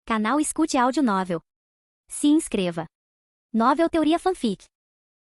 Canal Escute Áudio Novel. Se inscreva. Novel Teoria Fanfic.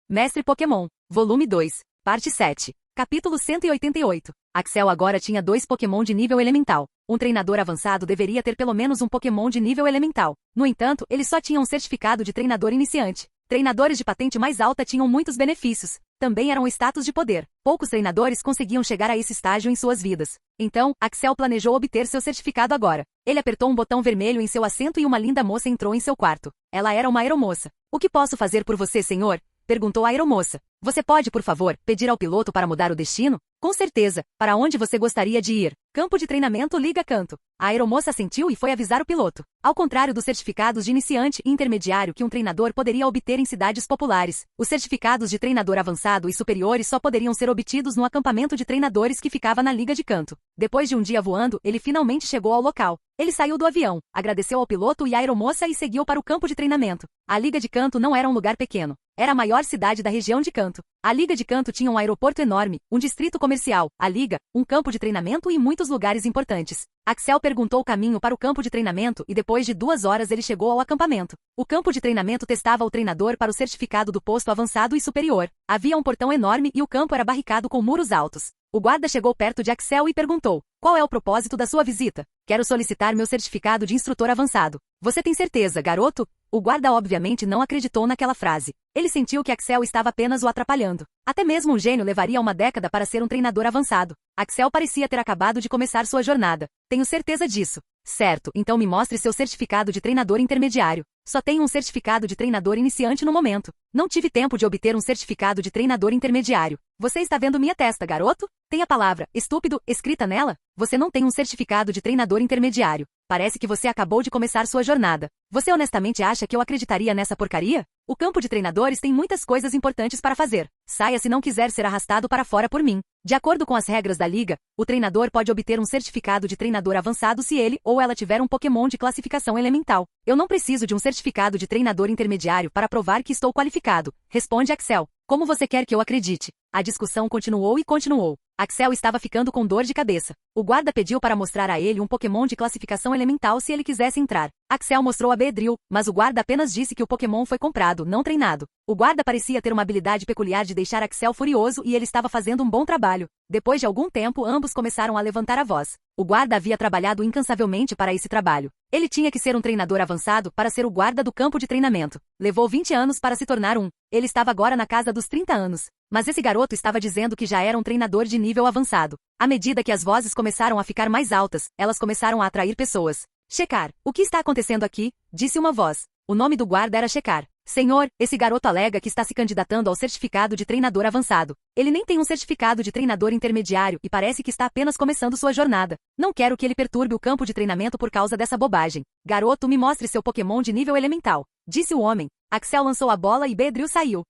Mestre Pokémon, Volume 2, Parte 7, Capítulo 188. Axel agora tinha 2 Pokémon de nível elemental. Um treinador avançado deveria ter pelo menos um Pokémon de nível elemental. No entanto, ele só tinha um certificado de treinador iniciante. Treinadores de patente mais alta tinham muitos benefícios. Também eram status de poder. Poucos treinadores conseguiam chegar a esse estágio em suas vidas. Então, Axel planejou obter seu certificado agora. Ele apertou um botão vermelho em seu assento e uma linda moça entrou em seu quarto. Ela era uma aeromoça. "O que posso fazer por você, senhor?" perguntou a aeromoça. "Você pode, por favor, pedir ao piloto para mudar o destino?" "Com certeza. Para onde você gostaria de ir?" "Campo de treinamento Liga Canto." A aeromoça assentiu e foi avisar o piloto. Ao contrário dos certificados de iniciante e intermediário que um treinador poderia obter em cidades populares, os certificados de treinador avançado e superiores só poderiam ser obtidos no acampamento de treinadores que ficava na Liga de Canto. Depois de um dia voando, ele finalmente chegou ao local. Ele saiu do avião, agradeceu ao piloto e à aeromoça e seguiu para o campo de treinamento. A Liga de Canto não era um lugar pequeno. Era a maior cidade da região de Canto. A Liga de Canto tinha um aeroporto enorme, um distrito comercial, a Liga, um campo de treinamento e muitos lugares importantes. Axel perguntou o caminho para o campo de treinamento e depois de 2 horas ele chegou ao acampamento. O campo de treinamento testava o treinador para o certificado do posto avançado e superior. Havia um portão enorme e o campo era barricado com muros altos. O guarda chegou perto de Axel e perguntou: "Qual é o propósito da sua visita?" "Quero solicitar meu certificado de instrutor avançado." "Você tem certeza, garoto?" O guarda obviamente não acreditou naquela frase. Ele sentiu que Axel estava apenas o atrapalhando. Até mesmo um gênio levaria uma década para ser um treinador avançado. Axel parecia ter acabado de começar sua jornada. "Tenho certeza disso." "Certo, então me mostre seu certificado de treinador intermediário." "Só tenho um certificado de treinador iniciante no momento. Não tive tempo de obter um certificado de treinador intermediário." "Você está vendo minha testa, garoto? Tem a palavra estúpido escrita nela? Você não tem um certificado de treinador intermediário. Parece que você acabou de começar sua jornada. Você honestamente acha que eu acreditaria nessa porcaria? O campo de treinadores tem muitas coisas importantes para fazer. Saia se não quiser ser arrastado para fora por mim." De acordo com as regras da liga, o treinador pode obter um certificado de treinador avançado se ele ou ela tiver um Pokémon de classificação elemental. "Eu não preciso de um certificado de treinador intermediário para provar que estou qualificado", responde Axel. "Como você quer que eu acredite?" A discussão continuou e continuou. Axel estava ficando com dor de cabeça. O guarda pediu para mostrar a ele um Pokémon de classificação elemental se ele quisesse entrar. Axel mostrou a Beedrill, mas o guarda apenas disse que o Pokémon foi comprado, não treinado. O guarda parecia ter uma habilidade peculiar de deixar Axel furioso e ele estava fazendo um bom trabalho. Depois de algum tempo, ambos começaram a levantar a voz. O guarda havia trabalhado incansavelmente para esse trabalho. Ele tinha que ser um treinador avançado para ser o guarda do campo de treinamento. Levou 20 anos para se tornar um. Ele estava agora na casa dos 30 anos. Mas esse garoto estava dizendo que já era um treinador de nível avançado. À medida que as vozes começaram a ficar mais altas, elas começaram a atrair pessoas. "Checar, o que está acontecendo aqui?" disse uma voz. O nome do guarda era Checar. "Senhor, esse garoto alega que está se candidatando ao certificado de treinador avançado. Ele nem tem um certificado de treinador intermediário e parece que está apenas começando sua jornada. Não quero que ele perturbe o campo de treinamento por causa dessa bobagem. Garoto, me mostre seu Pokémon de nível elemental", disse o homem. Axel lançou a bola e Beedrill saiu.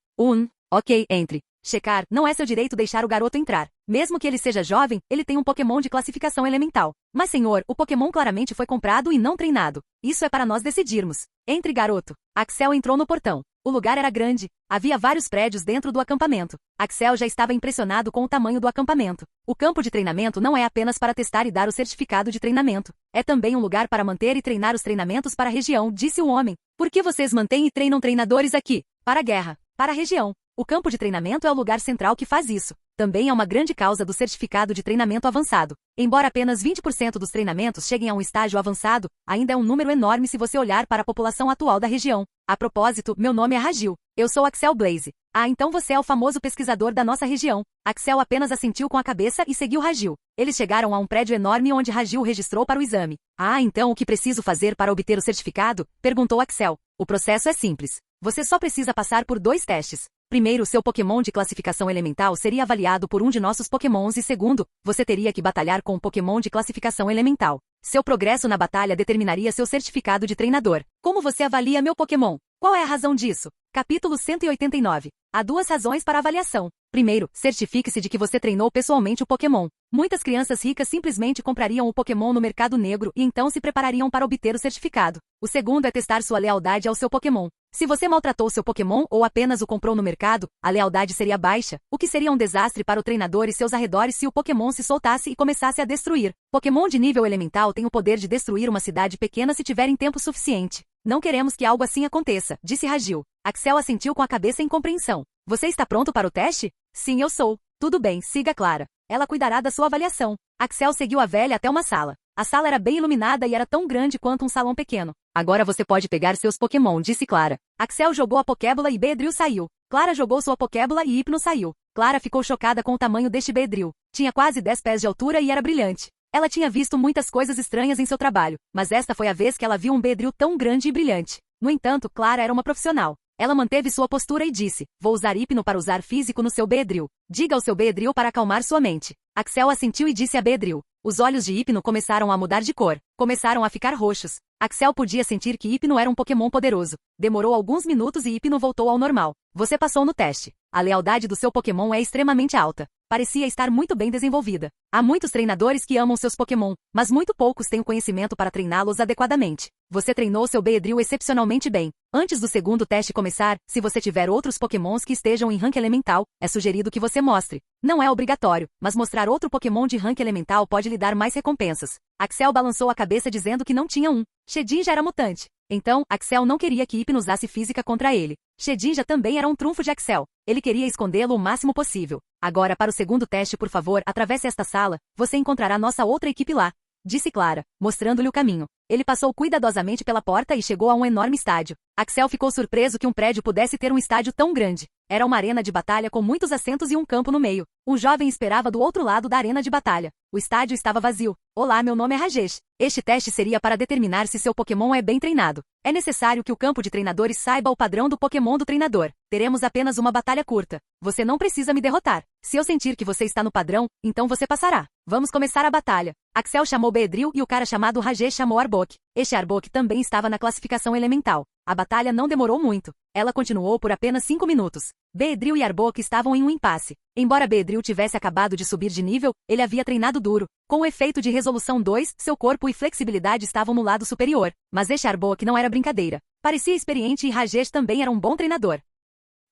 Ok, entre." "Checar, não é seu direito deixar o garoto entrar. Mesmo que ele seja jovem, ele tem um Pokémon de classificação elemental." "Mas senhor, o Pokémon claramente foi comprado e não treinado. Isso é para nós decidirmos." "Entre, garoto." Axel entrou no portão. O lugar era grande. Havia vários prédios dentro do acampamento. Axel já estava impressionado com o tamanho do acampamento. O campo de treinamento não é apenas para testar e dar o certificado de treinamento. É também um lugar para manter e treinar os treinamentos para a região, disse o homem. "Por que vocês mantêm e treinam treinadores aqui?" "Para a guerra. Para a região. O campo de treinamento é o lugar central que faz isso. Também é uma grande causa do certificado de treinamento avançado. Embora apenas 20% dos treinamentos cheguem a um estágio avançado, ainda é um número enorme se você olhar para a população atual da região. A propósito, meu nome é Ragil. Eu sou Axel Blaze." "Ah, então você é o famoso pesquisador da nossa região." Axel apenas assentiu com a cabeça e seguiu Ragil. Eles chegaram a um prédio enorme onde Ragil registrou para o exame. "Ah, então o que preciso fazer para obter o certificado?" perguntou Axel. "O processo é simples. Você só precisa passar por 2 testes. Primeiro, seu Pokémon de classificação elemental seria avaliado por um de nossos Pokémons e segundo, você teria que batalhar com um Pokémon de classificação elemental. Seu progresso na batalha determinaria seu certificado de treinador." "Como você avalia meu Pokémon? Qual é a razão disso?" Capítulo 189. Há 2 razões para avaliação. Primeiro, certifique-se de que você treinou pessoalmente o Pokémon. Muitas crianças ricas simplesmente comprariam o Pokémon no mercado negro e então se preparariam para obter o certificado. O segundo é testar sua lealdade ao seu Pokémon. Se você maltratou seu Pokémon ou apenas o comprou no mercado, a lealdade seria baixa, o que seria um desastre para o treinador e seus arredores se o Pokémon se soltasse e começasse a destruir. Pokémon de nível elemental têm o poder de destruir uma cidade pequena se tiverem tempo suficiente. Não queremos que algo assim aconteça, disse Ragil. Axel assentiu com a cabeça em compreensão. Você está pronto para o teste? Sim, eu sou. Tudo bem, siga Clara. Ela cuidará da sua avaliação. Axel seguiu a velha até uma sala. A sala era bem iluminada e era tão grande quanto um salão pequeno. Agora você pode pegar seus Pokémon, disse Clara. Axel jogou a Pokébola e Beedrill saiu. Clara jogou sua Pokébola e Hypno saiu. Clara ficou chocada com o tamanho deste Beedrill. Tinha quase 10 pés de altura e era brilhante. Ela tinha visto muitas coisas estranhas em seu trabalho, mas esta foi a vez que ela viu um Beedrill tão grande e brilhante. No entanto, Clara era uma profissional. Ela manteve sua postura e disse, vou usar Hypno para usar físico no seu Beedrill. Diga ao seu Beedrill para acalmar sua mente. Axel assentiu e disse a Beedrill. Os olhos de Hypno começaram a mudar de cor. Começaram a ficar roxos. Axel podia sentir que Hypno era um Pokémon poderoso. Demorou alguns minutos e Hypno voltou ao normal. Você passou no teste. A lealdade do seu Pokémon é extremamente alta. Parecia estar muito bem desenvolvida. Há muitos treinadores que amam seus Pokémon, mas muito poucos têm o conhecimento para treiná-los adequadamente. Você treinou seu Beedrill excepcionalmente bem. Antes do segundo teste começar, se você tiver outros Pokémons que estejam em rank elemental, é sugerido que você mostre. Não é obrigatório, mas mostrar outro Pokémon de rank elemental pode lhe dar mais recompensas. Axel balançou a cabeça dizendo que não tinha um. Shedinja era mutante. Então, Axel não queria que Hypno usasse física contra ele. Shedinja também era um trunfo de Axel. Ele queria escondê-lo o máximo possível. Agora, para o segundo teste, por favor, atravesse esta sala. Você encontrará nossa outra equipe lá, disse Clara, mostrando-lhe o caminho. Ele passou cuidadosamente pela porta e chegou a um enorme estádio. Axel ficou surpreso que um prédio pudesse ter um estádio tão grande. Era uma arena de batalha com muitos assentos e um campo no meio. Um jovem esperava do outro lado da arena de batalha. O estádio estava vazio. Olá, meu nome é Rajesh. Este teste seria para determinar se seu Pokémon é bem treinado. É necessário que o campo de treinadores saiba o padrão do Pokémon do treinador. Teremos apenas uma batalha curta. Você não precisa me derrotar. Se eu sentir que você está no padrão, então você passará. Vamos começar a batalha. Axel chamou Beedrill e o cara chamado Rajesh chamou Arbok. Este Arbok também estava na classificação elemental. A batalha não demorou muito. Ela continuou por apenas 5 minutos. Beedrill e Arbok estavam em um impasse. Embora Beedrill tivesse acabado de subir de nível, ele havia treinado duro. Com o efeito de resolução 2, seu corpo e flexibilidade estavam no lado superior. Mas este Arbok não era brincadeira. Parecia experiente e Rajesh também era um bom treinador.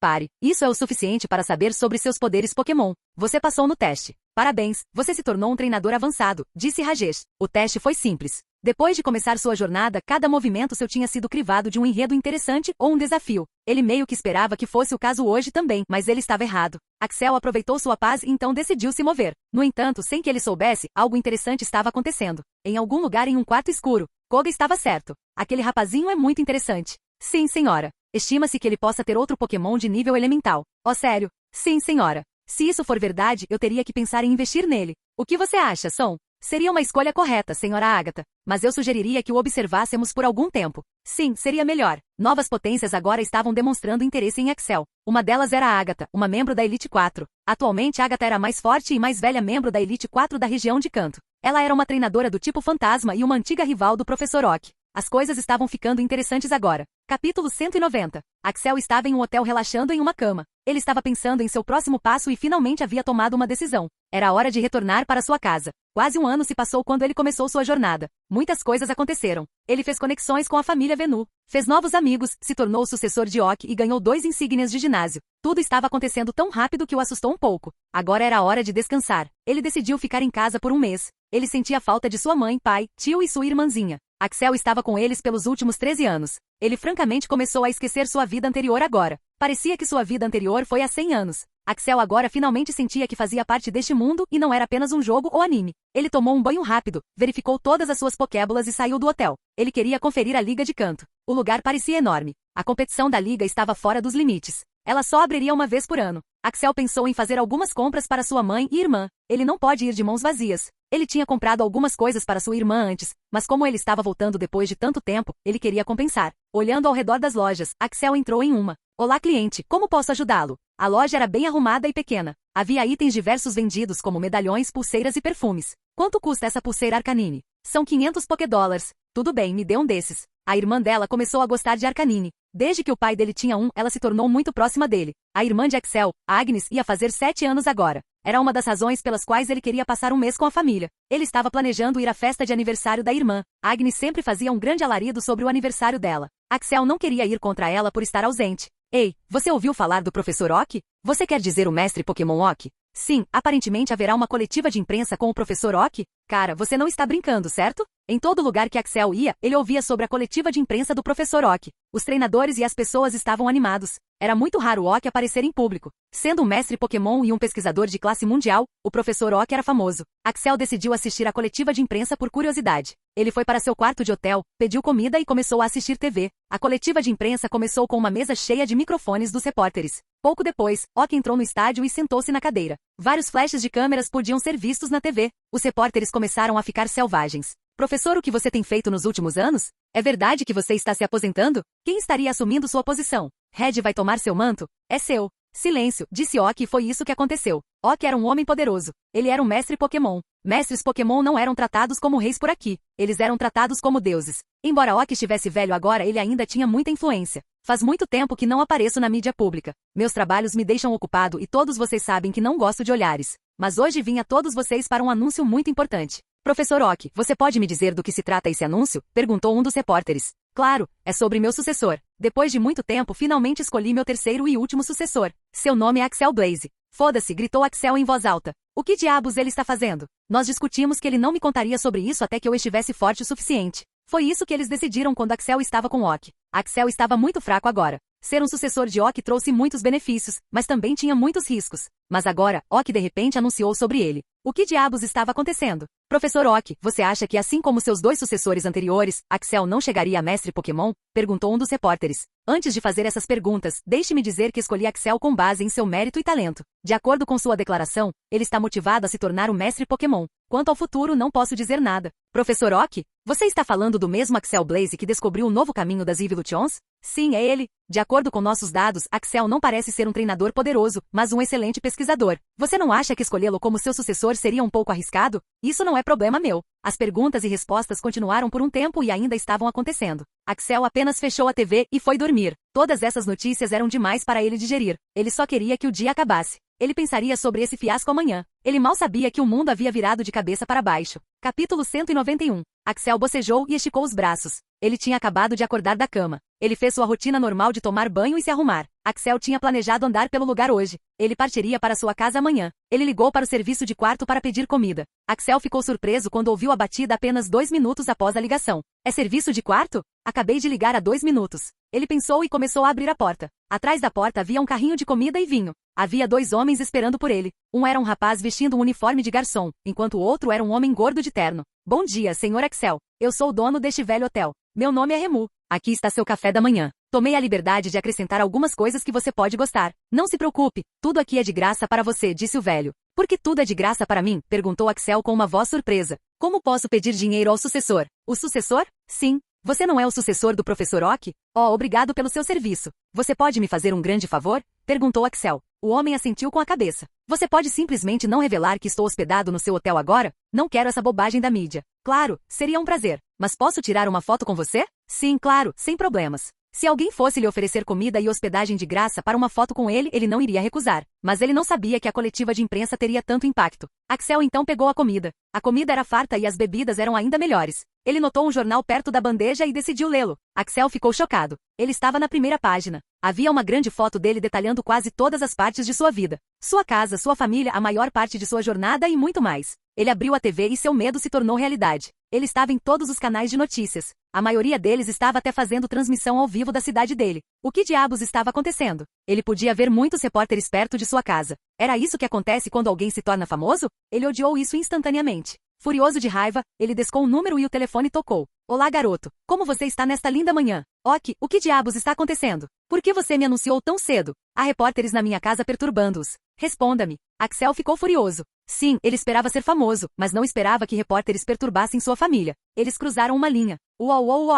Pare. Isso é o suficiente para saber sobre seus poderes Pokémon. Você passou no teste. Parabéns, você se tornou um treinador avançado, disse Rajesh. O teste foi simples. Depois de começar sua jornada, cada movimento seu tinha sido crivado de um enredo interessante ou um desafio. Ele meio que esperava que fosse o caso hoje também, mas ele estava errado. Axel aproveitou sua paz e então decidiu se mover. No entanto, sem que ele soubesse, algo interessante estava acontecendo. Em algum lugar em um quarto escuro, Koga estava certo. Aquele rapazinho é muito interessante. Sim, senhora. Estima-se que ele possa ter outro Pokémon de nível elemental. Oh, sério? Sim, senhora. Se isso for verdade, eu teria que pensar em investir nele. O que você acha, Son? Seria uma escolha correta, senhora Agatha, mas eu sugeriria que o observássemos por algum tempo. Sim, seria melhor. Novas potências agora estavam demonstrando interesse em Axel. Uma delas era a Agatha, uma membro da Elite 4. Atualmente, Agatha era a mais forte e mais velha membro da Elite 4 da região de Kanto. Ela era uma treinadora do tipo fantasma e uma antiga rival do Professor Oak. As coisas estavam ficando interessantes agora. Capítulo 190. Axel estava em um hotel relaxando em uma cama. Ele estava pensando em seu próximo passo e finalmente havia tomado uma decisão. Era hora de retornar para sua casa. Quase um ano se passou quando ele começou sua jornada. Muitas coisas aconteceram. Ele fez conexões com a família Venu, fez novos amigos, se tornou o sucessor de Oak e ganhou 2 insígnias de ginásio. Tudo estava acontecendo tão rápido que o assustou um pouco. Agora era hora de descansar. Ele decidiu ficar em casa por um mês. Ele sentia falta de sua mãe, pai, tio e sua irmãzinha. Axel estava com eles pelos últimos 13 anos. Ele francamente começou a esquecer sua vida anterior agora. Parecia que sua vida anterior foi há 100 anos. Axel agora finalmente sentia que fazia parte deste mundo e não era apenas um jogo ou anime. Ele tomou um banho rápido, verificou todas as suas Pokébolas e saiu do hotel. Ele queria conferir a Liga de Kanto. O lugar parecia enorme. A competição da Liga estava fora dos limites. Ela só abriria uma vez por ano. Axel pensou em fazer algumas compras para sua mãe e irmã. Ele não pode ir de mãos vazias. Ele tinha comprado algumas coisas para sua irmã antes, mas como ele estava voltando depois de tanto tempo, ele queria compensar. Olhando ao redor das lojas, Axel entrou em uma. Olá, cliente, como posso ajudá-lo? A loja era bem arrumada e pequena. Havia itens diversos vendidos como medalhões, pulseiras e perfumes. Quanto custa essa pulseira Arcanine? São 500 Pokédólares. Tudo bem, me dê um desses. A irmã dela começou a gostar de Arcanine. Desde que o pai dele tinha um, ela se tornou muito próxima dele. A irmã de Axel, Agnes, ia fazer 7 anos agora. Era uma das razões pelas quais ele queria passar um mês com a família. Ele estava planejando ir à festa de aniversário da irmã. Agnes sempre fazia um grande alarido sobre o aniversário dela. Axel não queria ir contra ela por estar ausente. Ei, você ouviu falar do professor Oak? Você quer dizer o mestre Pokémon Oak? Sim, aparentemente haverá uma coletiva de imprensa com o professor Oak? Cara, você não está brincando, certo? Em todo lugar que Axel ia, ele ouvia sobre a coletiva de imprensa do professor Oak. Os treinadores e as pessoas estavam animados. Era muito raro Oak aparecer em público. Sendo um mestre Pokémon e um pesquisador de classe mundial, o professor Oak era famoso. Axel decidiu assistir a coletiva de imprensa por curiosidade. Ele foi para seu quarto de hotel, pediu comida e começou a assistir TV. A coletiva de imprensa começou com uma mesa cheia de microfones dos repórteres. Pouco depois, Oak entrou no estádio e sentou-se na cadeira. Vários flashes de câmeras podiam ser vistos na TV. Os repórteres começaram a ficar selvagens. Professor, o que você tem feito nos últimos anos? É verdade que você está se aposentando? Quem estaria assumindo sua posição? Red vai tomar seu manto? É seu. Silêncio, disse Oak, e foi isso que aconteceu. Oak era um homem poderoso. Ele era um mestre Pokémon. Mestres Pokémon não eram tratados como reis por aqui. Eles eram tratados como deuses. Embora Oak estivesse velho agora, ele ainda tinha muita influência. Faz muito tempo que não apareço na mídia pública. Meus trabalhos me deixam ocupado e todos vocês sabem que não gosto de olhares. Mas hoje vim a todos vocês para um anúncio muito importante. Professor Oak, você pode me dizer do que se trata esse anúncio? Perguntou um dos repórteres. Claro, é sobre meu sucessor. Depois de muito tempo, finalmente escolhi meu terceiro e último sucessor. Seu nome é Axel Blaze. Foda-se, gritou Axel em voz alta. O que diabos ele está fazendo? Nós discutimos que ele não me contaria sobre isso até que eu estivesse forte o suficiente. Foi isso que eles decidiram quando Axel estava com Oak. Axel estava muito fraco agora. Ser um sucessor de Oak trouxe muitos benefícios, mas também tinha muitos riscos. Mas agora, Oak de repente anunciou sobre ele. O que diabos estava acontecendo? Professor Oak, você acha que assim como seus dois sucessores anteriores, Axel não chegaria a mestre Pokémon? Perguntou um dos repórteres. Antes de fazer essas perguntas, deixe-me dizer que escolhi Axel com base em seu mérito e talento. De acordo com sua declaração, ele está motivado a se tornar o mestre Pokémon. Quanto ao futuro, não posso dizer nada. Professor Oak, você está falando do mesmo Axel Blaze que descobriu o novo caminho das Evolutions? Sim, é ele. De acordo com nossos dados, Axel não parece ser um treinador poderoso, mas um excelente pesquisador. Você não acha que escolhê-lo como seu sucessor seria um pouco arriscado? Isso não é problema meu. As perguntas e respostas continuaram por um tempo e ainda estavam acontecendo. Axel apenas fechou a TV e foi dormir. Todas essas notícias eram demais para ele digerir. Ele só queria que o dia acabasse. Ele pensaria sobre esse fiasco amanhã. Ele mal sabia que o mundo havia virado de cabeça para baixo. Capítulo 191. Axel bocejou e esticou os braços. Ele tinha acabado de acordar da cama. Ele fez sua rotina normal de tomar banho e se arrumar. Axel tinha planejado andar pelo lugar hoje. Ele partiria para sua casa amanhã. Ele ligou para o serviço de quarto para pedir comida. Axel ficou surpreso quando ouviu a batida apenas 2 minutos após a ligação. É serviço de quarto? Acabei de ligar há 2 minutos. Ele pensou e começou a abrir a porta. Atrás da porta havia um carrinho de comida e vinho. Havia 2 homens esperando por ele. Um era um rapaz vestindo um uniforme de garçom, enquanto o outro era um homem gordo de terno. Bom dia, senhor Axel. Eu sou o dono deste velho hotel. Meu nome é Remu. Aqui está seu café da manhã. Tomei a liberdade de acrescentar algumas coisas que você pode gostar. Não se preocupe, tudo aqui é de graça para você, disse o velho. Por que tudo é de graça para mim? Perguntou Axel com uma voz surpresa. Como posso pedir dinheiro ao sucessor? O sucessor? Sim. Você não é o sucessor do professor Oak? Oh, obrigado pelo seu serviço. Você pode me fazer um grande favor? Perguntou Axel. O homem assentiu com a cabeça. Você pode simplesmente não revelar que estou hospedado no seu hotel agora? Não quero essa bobagem da mídia. Claro, seria um prazer. Mas posso tirar uma foto com você? Sim, claro, sem problemas. Se alguém fosse lhe oferecer comida e hospedagem de graça para uma foto com ele, ele não iria recusar. Mas ele não sabia que a coletiva de imprensa teria tanto impacto. Axel então pegou a comida. A comida era farta e as bebidas eram ainda melhores. Ele notou um jornal perto da bandeja e decidiu lê-lo. Axel ficou chocado. Ele estava na primeira página. Havia uma grande foto dele detalhando quase todas as partes de sua vida. Sua casa, sua família, a maior parte de sua jornada e muito mais. Ele abriu a TV e seu medo se tornou realidade. Ele estava em todos os canais de notícias. A maioria deles estava até fazendo transmissão ao vivo da cidade dele. O que diabos estava acontecendo? Ele podia ver muitos repórteres perto de sua casa. Era isso que acontece quando alguém se torna famoso? Ele odiou isso instantaneamente. Furioso de raiva, ele descou o número e o telefone tocou. Olá, garoto. Como você está nesta linda manhã? Ok, o que diabos está acontecendo? Por que você me anunciou tão cedo? Há repórteres na minha casa perturbando-os. Responda-me. Axel ficou furioso. Sim, ele esperava ser famoso, mas não esperava que repórteres perturbassem sua família. Eles cruzaram uma linha.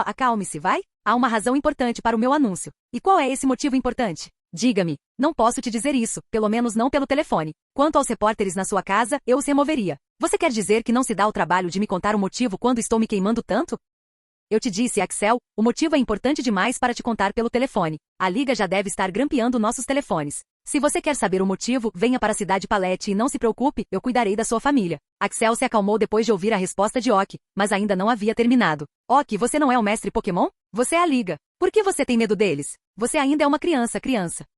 Acalme-se, vai? Há uma razão importante para o meu anúncio. E qual é esse motivo importante? Diga-me. Não posso te dizer isso, pelo menos não pelo telefone. Quanto aos repórteres na sua casa, eu os removeria. Você quer dizer que não se dá o trabalho de me contar o motivo quando estou me queimando tanto? Eu te disse, Axel, o motivo é importante demais para te contar pelo telefone. A liga já deve estar grampeando nossos telefones. Se você quer saber o motivo, venha para a cidade Palete e não se preocupe, eu cuidarei da sua família. Axel se acalmou depois de ouvir a resposta de Oak, mas ainda não havia terminado. Ok, você não é o mestre Pokémon? Você a liga. Por que você tem medo deles? Você ainda é uma criança.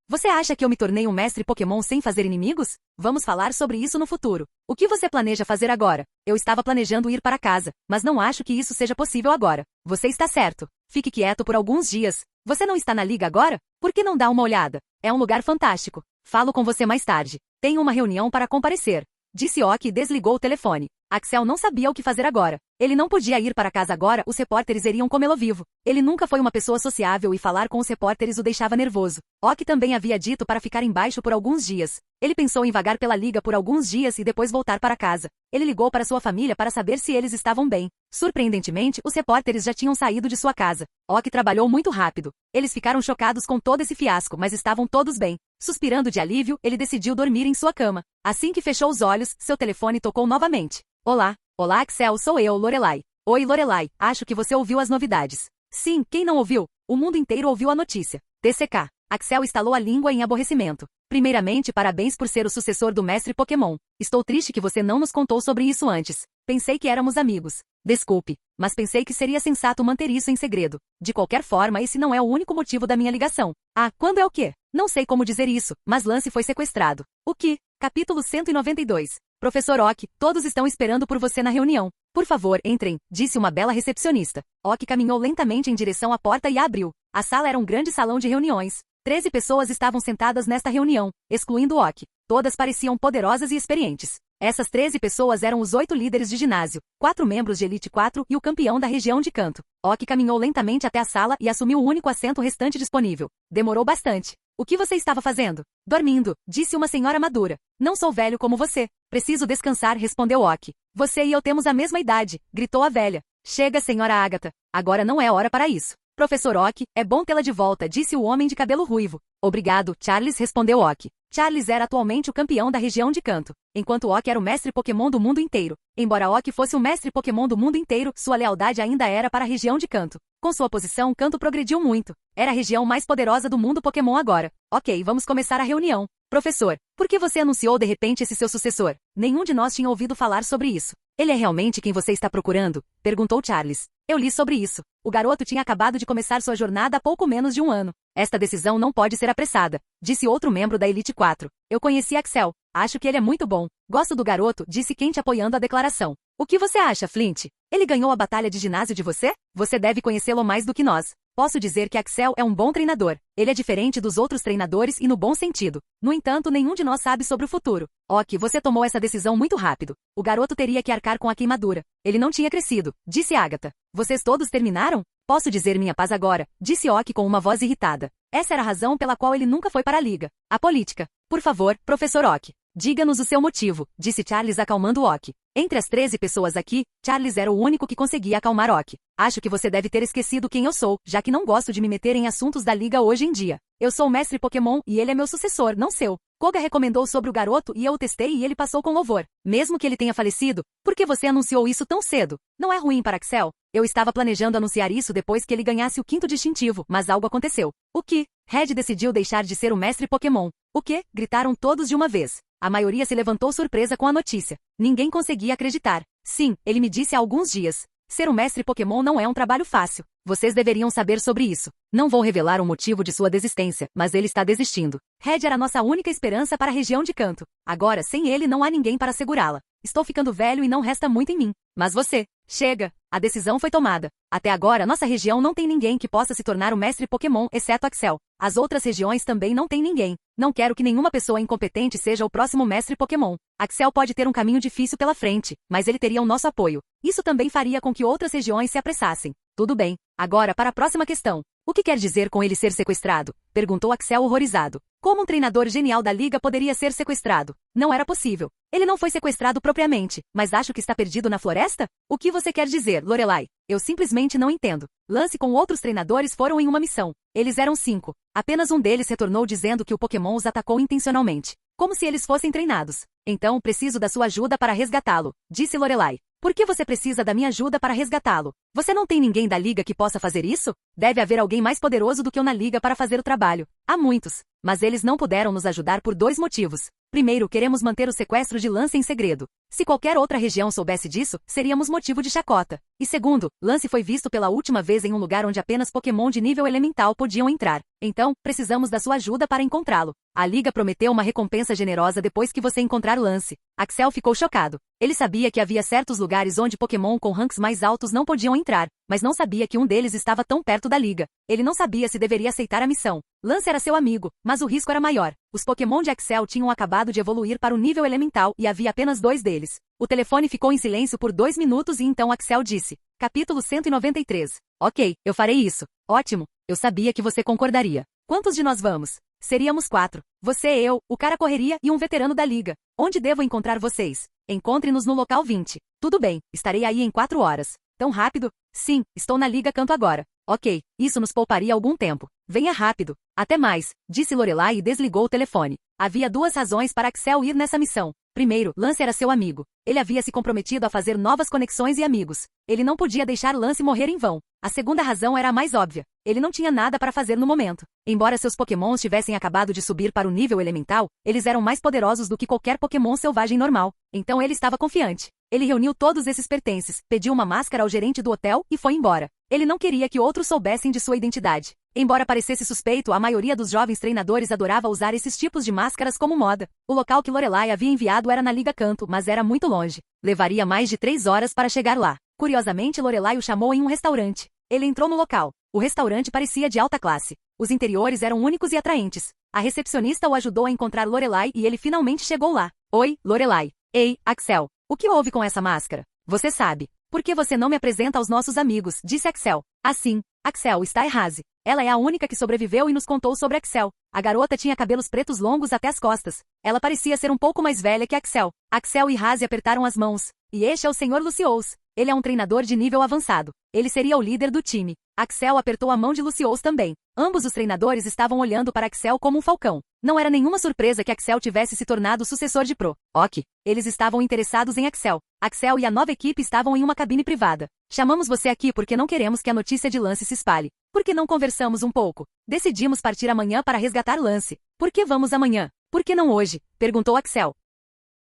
Você acha que eu me tornei um mestre Pokémon sem fazer inimigos? Vamos falar sobre isso no futuro. O que você planeja fazer agora? Eu estava planejando ir para casa, mas não acho que isso seja possível agora. Você está certo. Fique quieto por alguns dias. Você não está na liga agora? Por que não dá uma olhada? É um lugar fantástico. Falo com você mais tarde. Tenho uma reunião para comparecer. Disse Ok e desligou o telefone. Axel não sabia o que fazer agora. Ele não podia ir para casa agora, os repórteres iriam comê-lo vivo. Ele nunca foi uma pessoa sociável e falar com os repórteres o deixava nervoso. Ok também havia dito para ficar embaixo por alguns dias. Ele pensou em vagar pela liga por alguns dias e depois voltar para casa. Ele ligou para sua família para saber se eles estavam bem. Surpreendentemente, os repórteres já tinham saído de sua casa. Ok trabalhou muito rápido. Eles ficaram chocados com todo esse fiasco, mas estavam todos bem. Suspirando de alívio, ele decidiu dormir em sua cama. Assim que fechou os olhos, seu telefone tocou novamente. Olá, Axel, sou eu, Lorelai. Oi, Lorelai, acho que você ouviu as novidades. Sim, quem não ouviu? O mundo inteiro ouviu a notícia. TCK. Axel estalou a língua em aborrecimento. Primeiramente, parabéns por ser o sucessor do mestre Pokémon. Estou triste que você não nos contou sobre isso antes. Pensei que éramos amigos. Desculpe, mas pensei que seria sensato manter isso em segredo. De qualquer forma, esse não é o único motivo da minha ligação. Ah, quando é o quê? Não sei como dizer isso, mas Lance foi sequestrado. O que? Capítulo 192. Professor Ok, todos estão esperando por você na reunião. Por favor, entrem, disse uma bela recepcionista. Ok caminhou lentamente em direção à porta e a abriu. A sala era um grande salão de reuniões. 13 pessoas estavam sentadas nesta reunião, excluindo Ok. Todas pareciam poderosas e experientes. Essas 13 pessoas eram os 8 líderes de ginásio, 4 membros de Elite 4 e o campeão da região de Canto. Ok caminhou lentamente até a sala e assumiu o único assento restante disponível. Demorou bastante. O que você estava fazendo? Dormindo, disse uma senhora madura. Não sou velho como você. Preciso descansar, respondeu Ok. Você e eu temos a mesma idade, gritou a velha. Chega, senhora Agatha. Agora não é hora para isso. Professor Ok, é bom tê-la de volta, disse o homem de cabelo ruivo. Obrigado, Charles, respondeu Ok. Charles era atualmente o campeão da região de Canto, enquanto Ok era o mestre Pokémon do mundo inteiro. Embora Ok fosse o mestre Pokémon do mundo inteiro, sua lealdade ainda era para a região de Canto. Com sua posição, Canto progrediu muito. Era a região mais poderosa do mundo Pokémon agora. Ok, vamos começar a reunião. Professor, por que você anunciou de repente esse seu sucessor? Nenhum de nós tinha ouvido falar sobre isso. Ele é realmente quem você está procurando? Perguntou Charles. Eu li sobre isso. O garoto tinha acabado de começar sua jornada há pouco menos de um ano. Esta decisão não pode ser apressada, disse outro membro da Elite 4. Eu conheci Axel. Acho que ele é muito bom. Gosto do garoto, disse Kent apoiando a declaração. O que você acha, Flint? Ele ganhou a batalha de ginásio de você? Você deve conhecê-lo mais do que nós. Posso dizer que Axel é um bom treinador. Ele é diferente dos outros treinadores e no bom sentido. No entanto, nenhum de nós sabe sobre o futuro. Ok, você tomou essa decisão muito rápido. O garoto teria que arcar com a queimadura. Ele não tinha crescido, disse Agatha. Vocês todos terminaram? Posso dizer minha paz agora, disse Ok com uma voz irritada. Essa era a razão pela qual ele nunca foi para a liga. A política. Por favor, professor Ok. Diga-nos o seu motivo, disse Charles acalmando Ok. Entre as 13 pessoas aqui, Charles era o único que conseguia acalmar Ok. Acho que você deve ter esquecido quem eu sou, já que não gosto de me meter em assuntos da liga hoje em dia. Eu sou o mestre Pokémon e ele é meu sucessor, não seu. Koga recomendou sobre o garoto e eu o testei e ele passou com louvor. Mesmo que ele tenha falecido, por que você anunciou isso tão cedo? Não é ruim para Axel? Eu estava planejando anunciar isso depois que ele ganhasse o 5º distintivo, mas algo aconteceu. O que? Red decidiu deixar de ser o mestre Pokémon. O quê? Gritaram todos de uma vez. A maioria se levantou surpresa com a notícia. Ninguém conseguia acreditar. Sim, ele me disse há alguns dias. Ser um mestre Pokémon não é um trabalho fácil. Vocês deveriam saber sobre isso. Não vou revelar o motivo de sua desistência, mas ele está desistindo. Red era nossa única esperança para a região de Canto. Agora, sem ele não há ninguém para segurá-la. Estou ficando velho e não resta muito em mim. Mas você, chega! A decisão foi tomada. Até agora, nossa região não tem ninguém que possa se tornar o mestre Pokémon, exceto Axel. As outras regiões também não têm ninguém. Não quero que nenhuma pessoa incompetente seja o próximo mestre Pokémon. Axel pode ter um caminho difícil pela frente, mas ele teria o nosso apoio. Isso também faria com que outras regiões se apressassem. Tudo bem. Agora para a próxima questão. O que quer dizer com ele ser sequestrado? Perguntou Axel horrorizado. Como um treinador genial da liga poderia ser sequestrado? Não era possível. Ele não foi sequestrado propriamente, mas acho que está perdido na floresta? O que você quer dizer, Lorelai? Eu simplesmente não entendo. Lance com outros treinadores foram em uma missão. Eles eram 5. Apenas um deles retornou dizendo que o Pokémon os atacou intencionalmente. Como se eles fossem treinados. Então preciso da sua ajuda para resgatá-lo, disse Lorelai. Por que você precisa da minha ajuda para resgatá-lo? Você não tem ninguém da liga que possa fazer isso? Deve haver alguém mais poderoso do que eu na liga para fazer o trabalho. Há muitos. Mas eles não puderam nos ajudar por 2 motivos. Primeiro, queremos manter o sequestro de Lance em segredo. Se qualquer outra região soubesse disso, seríamos motivo de chacota. E segundo, Lance foi visto pela última vez em um lugar onde apenas Pokémon de nível elemental podiam entrar. Então, precisamos da sua ajuda para encontrá-lo. A liga prometeu uma recompensa generosa depois que você encontrar Lance. Axel ficou chocado. Ele sabia que havia certos lugares onde Pokémon com ranks mais altos não podiam entrar, mas não sabia que um deles estava tão perto da liga. Ele não sabia se deveria aceitar a missão. Lance era seu amigo, mas o risco era maior. Os Pokémon de Axel tinham acabado de evoluir para o nível elemental e havia apenas 2 deles. O telefone ficou em silêncio por 2 minutos e então Axel disse. Capítulo 193. Ok, eu farei isso. Ótimo, eu sabia que você concordaria. Quantos de nós vamos? Seríamos 4. Você, eu, o cara correria e um veterano da liga. Onde devo encontrar vocês? Encontre-nos no local 20. Tudo bem, estarei aí em 4 horas. Tão rápido? Sim, estou na liga canto agora. Ok, isso nos pouparia algum tempo. Venha rápido. Até mais, disse Lorelai e desligou o telefone. Havia 2 razões para Axel ir nessa missão. Primeiro, Lance era seu amigo. Ele havia se comprometido a fazer novas conexões e amigos. Ele não podia deixar Lance morrer em vão. A segunda razão era a mais óbvia. Ele não tinha nada para fazer no momento. Embora seus Pokémons tivessem acabado de subir para o nível elemental, eles eram mais poderosos do que qualquer Pokémon selvagem normal. Então ele estava confiante. Ele reuniu todos esses pertences, pediu uma máscara ao gerente do hotel e foi embora. Ele não queria que outros soubessem de sua identidade. Embora parecesse suspeito, a maioria dos jovens treinadores adorava usar esses tipos de máscaras como moda. O local que Lorelai havia enviado era na Liga Canto, mas era muito longe. Levaria mais de 3 horas para chegar lá. Curiosamente, Lorelai o chamou em um restaurante. Ele entrou no local. O restaurante parecia de alta classe. Os interiores eram únicos e atraentes. A recepcionista o ajudou a encontrar Lorelai e ele finalmente chegou lá. Oi, Lorelai. Ei, Axel. O que houve com essa máscara? Você sabe. Por que você não me apresenta aos nossos amigos? Disse Axel. Assim, Axel está errado. Ela é a única que sobreviveu e nos contou sobre Axel. A garota tinha cabelos pretos longos até as costas. Ela parecia ser um pouco mais velha que Axel. Axel e Hazy apertaram as mãos. E este é o Sr. Lucious. Ele é um treinador de nível avançado. Ele seria o líder do time. Axel apertou a mão de Lucious também. Ambos os treinadores estavam olhando para Axel como um falcão. Não era nenhuma surpresa que Axel tivesse se tornado o sucessor de Pro. Ok. Eles estavam interessados em Axel. Axel e a nova equipe estavam em uma cabine privada. Chamamos você aqui porque não queremos que a notícia de Lance se espalhe. Por que não conversamos um pouco? Decidimos partir amanhã para resgatar Lance. Por que vamos amanhã? Por que não hoje? Perguntou Axel.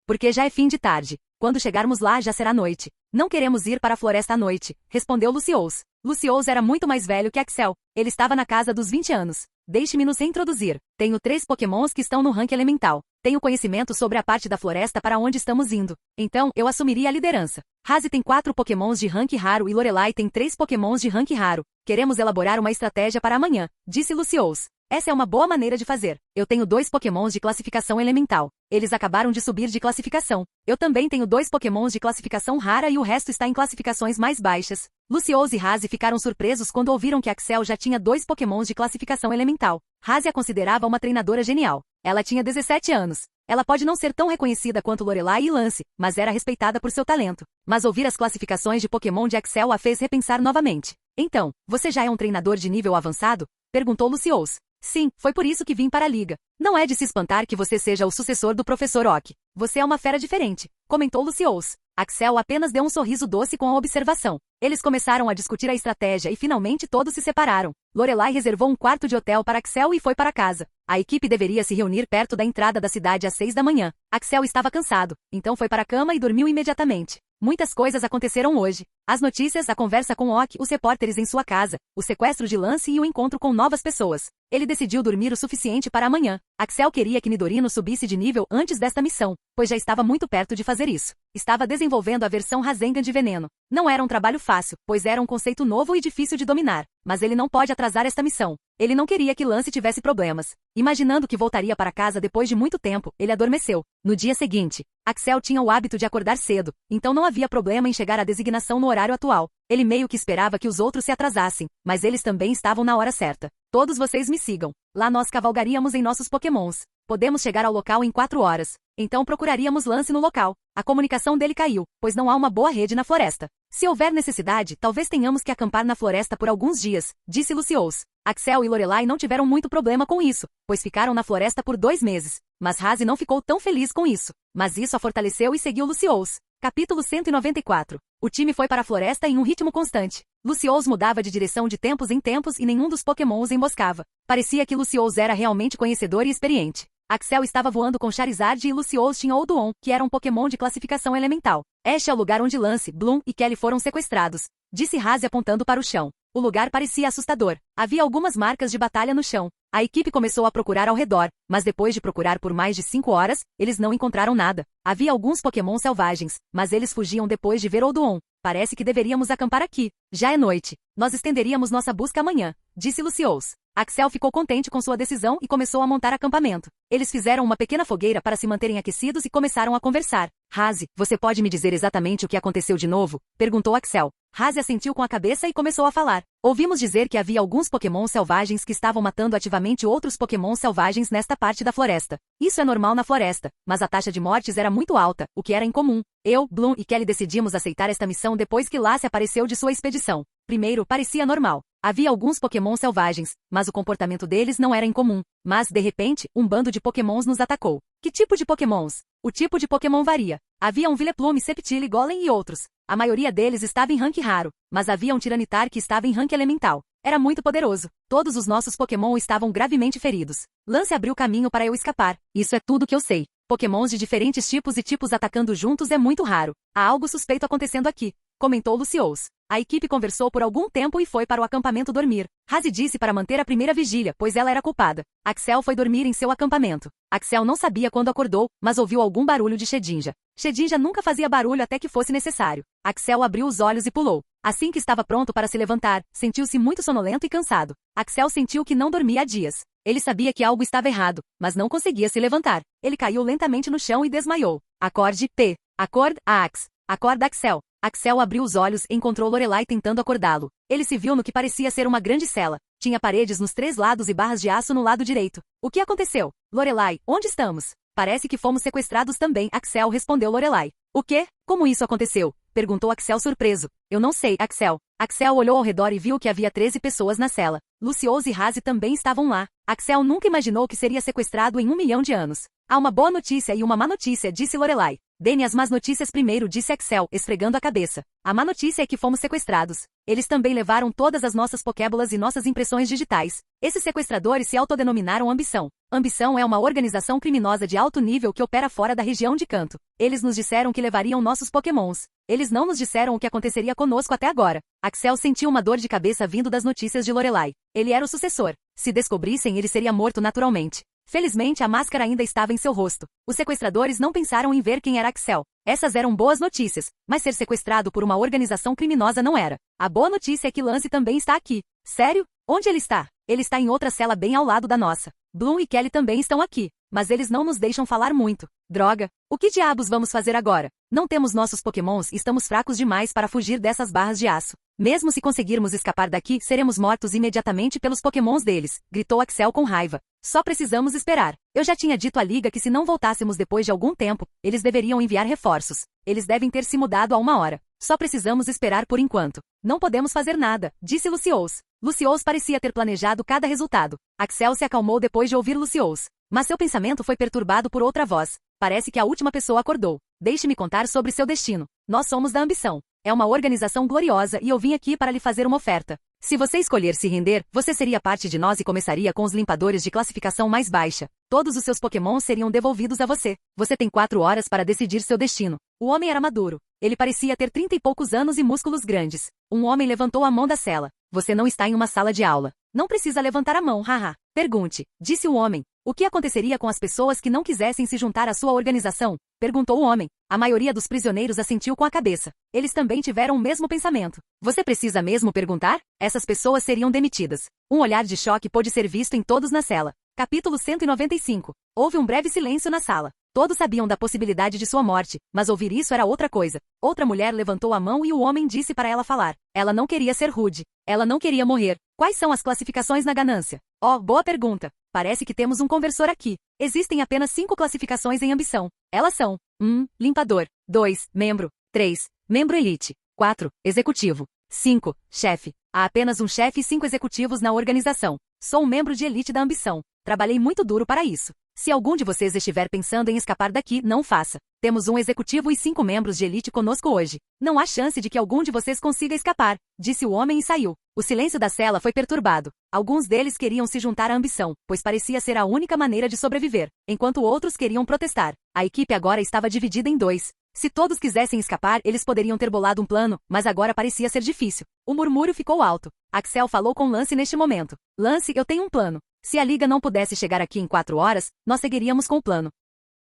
Porque já é fim de tarde. Quando chegarmos lá já será noite. Não queremos ir para a floresta à noite, respondeu Lucious. Lucious era muito mais velho que Axel. Ele estava na casa dos 20 anos. Deixe-me nos reintroduzir. Tenho 3 Pokémons que estão no rank elemental. Tenho conhecimento sobre a parte da floresta para onde estamos indo. Então, eu assumiria a liderança. Hazy tem 4 Pokémons de rank raro e Lorelai tem 3 Pokémons de rank raro. Queremos elaborar uma estratégia para amanhã, disse Lucious. Essa é uma boa maneira de fazer. Eu tenho 2 Pokémons de classificação elemental. Eles acabaram de subir de classificação. Eu também tenho 2 Pokémons de classificação rara e o resto está em classificações mais baixas. Lucious e Hazy ficaram surpresos quando ouviram que Axel já tinha 2 Pokémons de classificação elemental. Hazy a considerava uma treinadora genial. Ela tinha 17 anos. Ela pode não ser tão reconhecida quanto Lorelai e Lance, mas era respeitada por seu talento. Mas ouvir as classificações de Pokémon de Axel a fez repensar novamente. Então, você já é um treinador de nível avançado? Perguntou Lucious. Sim, foi por isso que vim para a liga. Não é de se espantar que você seja o sucessor do Professor Oak. Você é uma fera diferente, comentou Lucious. Axel apenas deu um sorriso doce com a observação. Eles começaram a discutir a estratégia e finalmente todos se separaram. Lorelai reservou um quarto de hotel para Axel e foi para casa. A equipe deveria se reunir perto da entrada da cidade às 6 da manhã. Axel estava cansado, então foi para a cama e dormiu imediatamente. Muitas coisas aconteceram hoje. As notícias, a conversa com Oak, os repórteres em sua casa, o sequestro de Lance e o encontro com novas pessoas. Ele decidiu dormir o suficiente para amanhã. Axel queria que Nidorino subisse de nível antes desta missão, pois já estava muito perto de fazer isso. Estava desenvolvendo a versão Rasengan de veneno. Não era um trabalho fácil, pois era um conceito novo e difícil de dominar. Mas ele não pode atrasar esta missão. Ele não queria que Lance tivesse problemas. Imaginando que voltaria para casa depois de muito tempo, ele adormeceu. No dia seguinte, Axel tinha o hábito de acordar cedo, então não havia problema em chegar à designação no horário atual. Ele meio que esperava que os outros se atrasassem, mas eles também estavam na hora certa. Todos vocês me sigam. Lá nós cavalgaríamos em nossos Pokémons. Podemos chegar ao local em 4 horas. Então procuraríamos Lance no local. A comunicação dele caiu, pois não há uma boa rede na floresta. Se houver necessidade, talvez tenhamos que acampar na floresta por alguns dias, disse Lucious. Axel e Lorelai não tiveram muito problema com isso, pois ficaram na floresta por 2 meses. Mas Hazy não ficou tão feliz com isso. Mas isso a fortaleceu e seguiu Lucious. Capítulo 194. O time foi para a floresta em um ritmo constante. Lucious mudava de direção de tempos em tempos e nenhum dos Pokémon os emboscava. Parecia que Lucious era realmente conhecedor e experiente. Axel estava voando com Charizard e Lucious tinha Oudon, que era um Pokémon de classificação elemental. Este é o lugar onde Lance, Bloom e Kelly foram sequestrados, disse Hazy apontando para o chão. O lugar parecia assustador. Havia algumas marcas de batalha no chão. A equipe começou a procurar ao redor, mas depois de procurar por mais de 5 horas, eles não encontraram nada. Havia alguns Pokémon selvagens, mas eles fugiam depois de ver Oudon. Parece que deveríamos acampar aqui. Já é noite. Nós estenderíamos nossa busca amanhã, disse Lucious. Axel ficou contente com sua decisão e começou a montar acampamento. Eles fizeram uma pequena fogueira para se manterem aquecidos e começaram a conversar. Hazy, você pode me dizer exatamente o que aconteceu de novo? Perguntou Axel. Hazy assentiu com a cabeça e começou a falar. Ouvimos dizer que havia alguns Pokémon selvagens que estavam matando ativamente outros Pokémon selvagens nesta parte da floresta. Isso é normal na floresta, mas a taxa de mortes era muito alta, o que era incomum. Eu, Bloom e Kelly decidimos aceitar esta missão depois que Lace apareceu de sua expedição. Primeiro, parecia normal. Havia alguns Pokémon selvagens, mas o comportamento deles não era incomum. Mas, de repente, um bando de Pokémons nos atacou. Que tipo de Pokémons? O tipo de Pokémon varia. Havia um Vileplume, Sceptile, Golem e outros. A maioria deles estava em rank raro, mas havia um Tiranitar que estava em rank elemental. Era muito poderoso. Todos os nossos Pokémon estavam gravemente feridos. Lance abriu caminho para eu escapar. Isso é tudo que eu sei. Pokémons de diferentes tipos e tipos atacando juntos é muito raro. Há algo suspeito acontecendo aqui, comentou Lucious. A equipe conversou por algum tempo e foi para o acampamento dormir. Hazy disse para manter a primeira vigília, pois ela era culpada. Axel foi dormir em seu acampamento. Axel não sabia quando acordou, mas ouviu algum barulho de Shedinja. Shedinja nunca fazia barulho até que fosse necessário. Axel abriu os olhos e pulou. Assim que estava pronto para se levantar, sentiu-se muito sonolento e cansado. Axel sentiu que não dormia há dias. Ele sabia que algo estava errado, mas não conseguia se levantar. Ele caiu lentamente no chão e desmaiou. Acorde, P. Acorde, Ax. Acorda, Axel. Axel abriu os olhos e encontrou Lorelai tentando acordá-lo. Ele se viu no que parecia ser uma grande cela. Tinha paredes nos 3 lados e barras de aço no lado direito. O que aconteceu? Lorelai, onde estamos? Parece que fomos sequestrados também, Axel respondeu Lorelai. O quê? Como isso aconteceu? Perguntou Axel surpreso. Eu não sei, Axel. Axel olhou ao redor e viu que havia 13 pessoas na cela. Lucious e Hazy também estavam lá. Axel nunca imaginou que seria sequestrado em 1 milhão de anos. Há uma boa notícia e uma má notícia, disse Lorelai. Dê-me as más notícias primeiro, disse Axel, esfregando a cabeça. A má notícia é que fomos sequestrados. Eles também levaram todas as nossas Pokébolas e nossas impressões digitais. Esses sequestradores se autodenominaram Ambição. Ambição é uma organização criminosa de alto nível que opera fora da região de Kanto. Eles nos disseram que levariam nossos Pokémons. Eles não nos disseram o que aconteceria conosco até agora. Axel sentiu uma dor de cabeça vindo das notícias de Lorelai. Ele era o sucessor. Se descobrissem, ele seria morto naturalmente. Felizmente, a máscara ainda estava em seu rosto. Os sequestradores não pensaram em ver quem era Axel. Essas eram boas notícias, mas ser sequestrado por uma organização criminosa não era. A boa notícia é que Lance também está aqui. Sério? Onde ele está? Ele está em outra cela bem ao lado da nossa. Bloom e Kelly também estão aqui, mas eles não nos deixam falar muito. Droga! O que diabos vamos fazer agora? Não temos nossos Pokémons e estamos fracos demais para fugir dessas barras de aço. Mesmo se conseguirmos escapar daqui, seremos mortos imediatamente pelos Pokémons deles, gritou Axel com raiva. Só precisamos esperar. Eu já tinha dito à Liga que se não voltássemos depois de algum tempo, eles deveriam enviar reforços. Eles devem ter se mudado há 1 hora. Só precisamos esperar por enquanto. Não podemos fazer nada, disse Lucious. Lucious parecia ter planejado cada resultado. Axel se acalmou depois de ouvir Lucious. Mas seu pensamento foi perturbado por outra voz. Parece que a última pessoa acordou. Deixe-me contar sobre seu destino. Nós somos da Ambição. É uma organização gloriosa e eu vim aqui para lhe fazer uma oferta. Se você escolher se render, você seria parte de nós e começaria com os limpadores de classificação mais baixa. Todos os seus Pokémons seriam devolvidos a você. Você tem 4 horas para decidir seu destino. O homem era maduro. Ele parecia ter 30 e poucos anos e músculos grandes. Um homem levantou a mão da cela. Você não está em uma sala de aula. Não precisa levantar a mão, haha. Pergunte, disse o homem. O que aconteceria com as pessoas que não quisessem se juntar à sua organização? Perguntou o homem. A maioria dos prisioneiros assentiu com a cabeça. Eles também tiveram o mesmo pensamento. Você precisa mesmo perguntar? Essas pessoas seriam demitidas. Um olhar de choque pôde ser visto em todos na cela. Capítulo 195. Houve um breve silêncio na sala. Todos sabiam da possibilidade de sua morte, mas ouvir isso era outra coisa. Outra mulher levantou a mão e o homem disse para ela falar. Ela não queria ser rude. Ela não queria morrer. Quais são as classificações na ganância? Oh, boa pergunta. Parece que temos um conversor aqui. Existem apenas 5 classificações em ambição. Elas são 1. Limpador. 2. Membro. 3. Membro elite. 4. Executivo. 5. Chefe. Há apenas um chefe e 5 executivos na organização. Sou um membro de elite da ambição. Trabalhei muito duro para isso. Se algum de vocês estiver pensando em escapar daqui, não faça. Temos um executivo e 5 membros de elite conosco hoje. Não há chance de que algum de vocês consiga escapar, disse o homem e saiu. O silêncio da cela foi perturbado. Alguns deles queriam se juntar à ambição, pois parecia ser a única maneira de sobreviver, enquanto outros queriam protestar. A equipe agora estava dividida em dois. Se todos quisessem escapar, eles poderiam ter bolado um plano, mas agora parecia ser difícil. O murmúrio ficou alto. Axel falou com Lance neste momento. Lance, eu tenho um plano. Se a Liga não pudesse chegar aqui em 4 horas, nós seguiríamos com o plano.